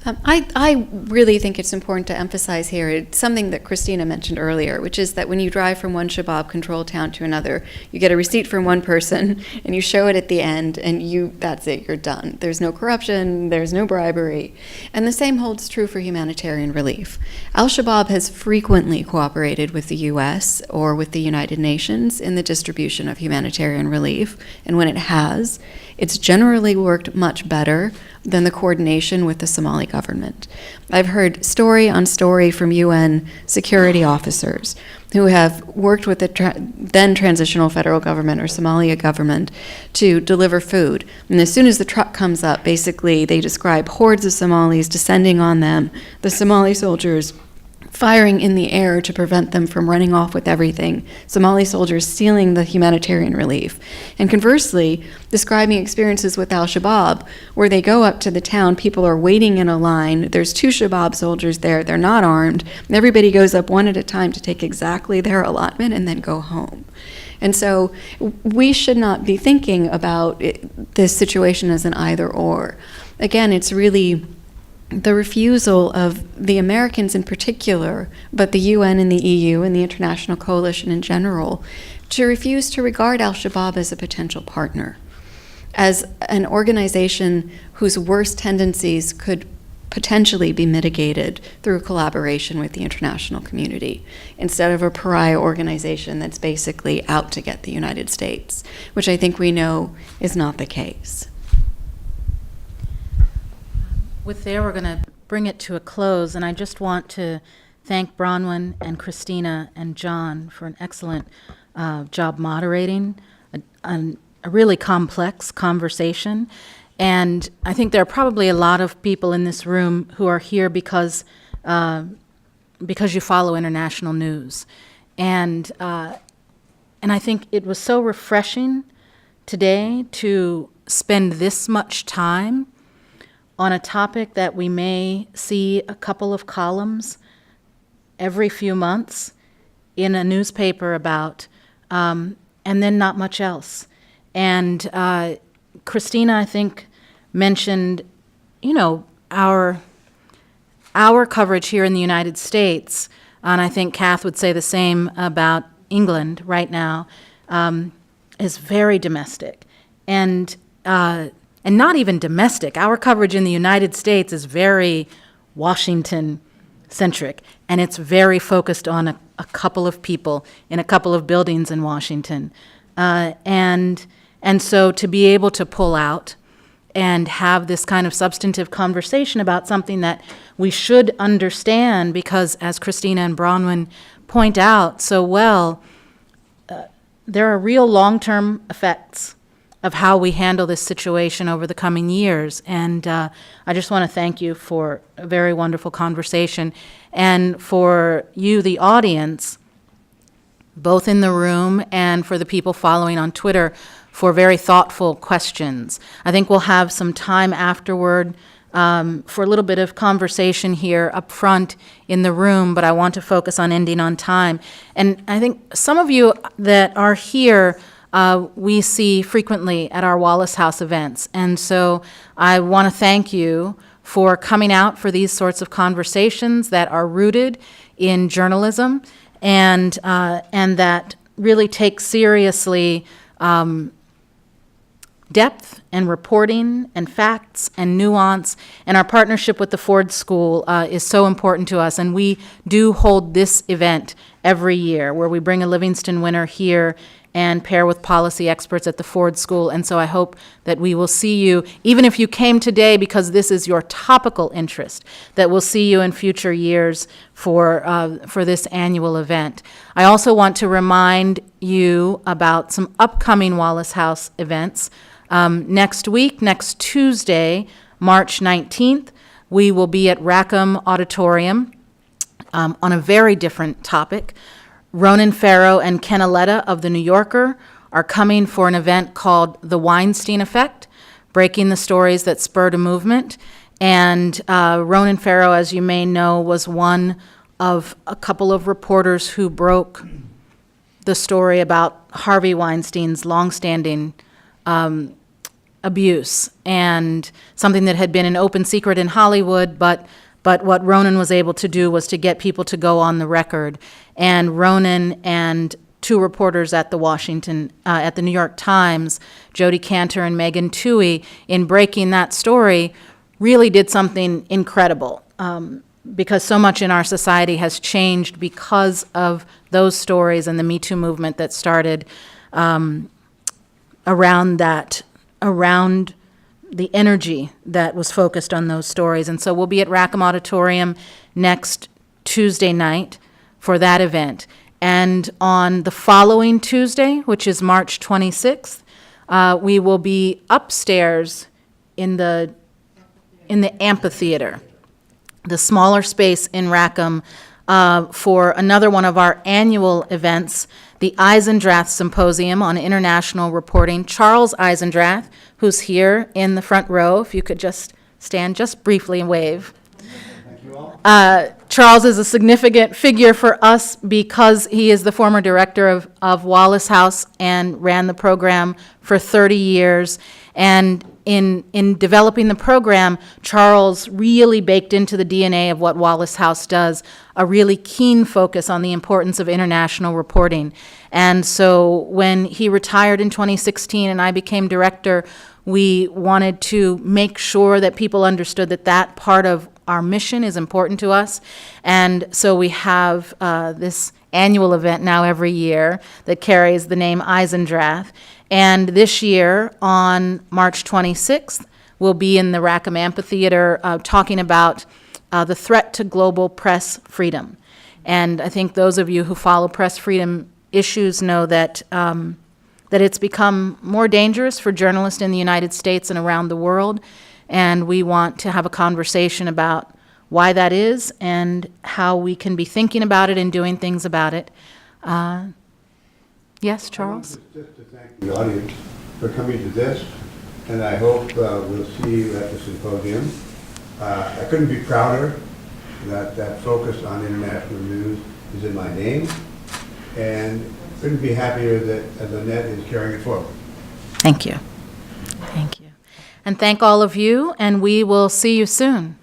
I really think it's important to emphasize here it's something that Christina mentioned earlier, which is that when you drive from one Shabab-controlled town to another, you get a receipt from one person, and you show it at the end, and that's it, you're done. There's no corruption, there's no bribery. And the same holds true for humanitarian relief. Al-Shabaab has frequently cooperated with the U.S. or with the United Nations in the distribution of humanitarian relief, and when it has, it's generally worked much better than the coordination with the Somali government. I've heard story on story from UN security officers who have worked with the then transitional federal government or Somalia government to deliver food. And as soon as the truck comes up, basically they describe hordes of Somalis descending on them, the Somali soldiers firing in the air to prevent them from running off with everything, Somali soldiers stealing the humanitarian relief. And conversely, describing experiences with al-Shabaab, where they go up to the town, people are waiting in a line, there's 2 Shabaab soldiers there, they're not armed, and everybody goes up one at a time to take exactly their allotment and then go home. And so we should not be thinking about this situation as an either-or. Again, it's really the refusal of the Americans in particular, but the UN and the EU and the international coalition in general, to refuse to regard al-Shabaab as a potential partner, as an organization whose worst tendencies could potentially be mitigated through collaboration with the international community, instead of a pariah organization that's basically out to get the United States, which I think we know is not the case. With there, we're going to bring it to a close, and I just want to thank Bronwyn and Christina and John for an excellent job moderating a really complex conversation. And I think there are probably a lot of people in this room who are here because you follow international news. And I think it was so refreshing today to spend this much time on a topic that we may see a couple of columns every few months in a newspaper about, and then not much else. And Christina, I think, mentioned, our coverage here in the United States, and I think Kath would say the same about England right now, is very domestic. And not even domestic. Our coverage in the United States is very Washington-centric, and it's very focused on a couple of people in a couple of buildings in Washington. And so to be able to pull out and have this kind of substantive conversation about something that we should understand, because as Christina and Bronwyn point out so well, there are real long-term effects of how we handle this situation over the coming years. And I just want to thank you for a very wonderful conversation, and for you, the audience, both in the room and for the people following on Twitter, for very thoughtful questions. I think we'll have some time afterward for a little bit of conversation here up front in the room, but I want to focus on ending on time. And I think some of you that are here we see frequently at our Wallace House events. And so I want to thank you for coming out for these sorts of conversations that are rooted in journalism and that really take seriously depth and reporting and facts and nuance. And our partnership with the Ford School is so important to us. And we do hold this event every year where we bring a Livingston winner here and pair with policy experts at the Ford School. And so I hope that we will see you, even if you came today because this is your topical interest, that we'll see you in future years for this annual event. I also want to remind you about some upcoming Wallace House events. Next week, next Tuesday, March 19th, we will be at Rackham Auditorium on a very different topic. Ronan Farrow and Ken Aletta of The New Yorker are coming for an event called The Weinstein Effect, Breaking the Stories That Spurred a Movement. And Ronan Farrow, as you may know, was one of a couple of reporters who broke the story about Harvey Weinstein's longstanding abuse, and something that had been an open secret in Hollywood, but what Ronan was able to do was to get people to go on the record. And Ronan and two reporters at the New York Times, Jodi Kantor and Megan Twohey, in breaking that story, really did something incredible. Because so much in our society has changed because of those stories and the Me Too movement that started around the energy that was focused on those stories. And so we'll be at Rackham Auditorium next Tuesday night for that event. And on the following Tuesday, which is March 26th, we will be upstairs in the amphitheater, the smaller space in Rackham, for another one of our annual events, the Eisendrath Symposium on International Reporting. Charles Eisendrath, who's here in the front row, if you could just stand just briefly and wave. Charles is a significant figure for us because he is the former director of Wallace House and ran the program for 30 years. And in developing the program, Charles really baked into the DNA of what Wallace House does a really keen focus on the importance of international reporting. And so when he retired in 2016 and I became director, we wanted to make sure that people understood that that part of our mission is important to us. And so we have this annual event now every year that carries the name Eisendrath. And this year, on March 26th, we'll be in the Rackham Amphitheater talking about the threat to global press freedom. And I think those of you who follow press freedom issues know that that it's become more dangerous for journalists in the United States and around the world. And we want to have a conversation about why that is and how we can be thinking about it and doing things about it. Yes, Charles? Just to thank the audience for coming to this, and I hope we'll see you at the symposium. I couldn't be prouder that focus on international news is in my name, and couldn't be happier that Lynette is carrying it forward. Thank you. Thank you. And thank all of you, and we will see you soon.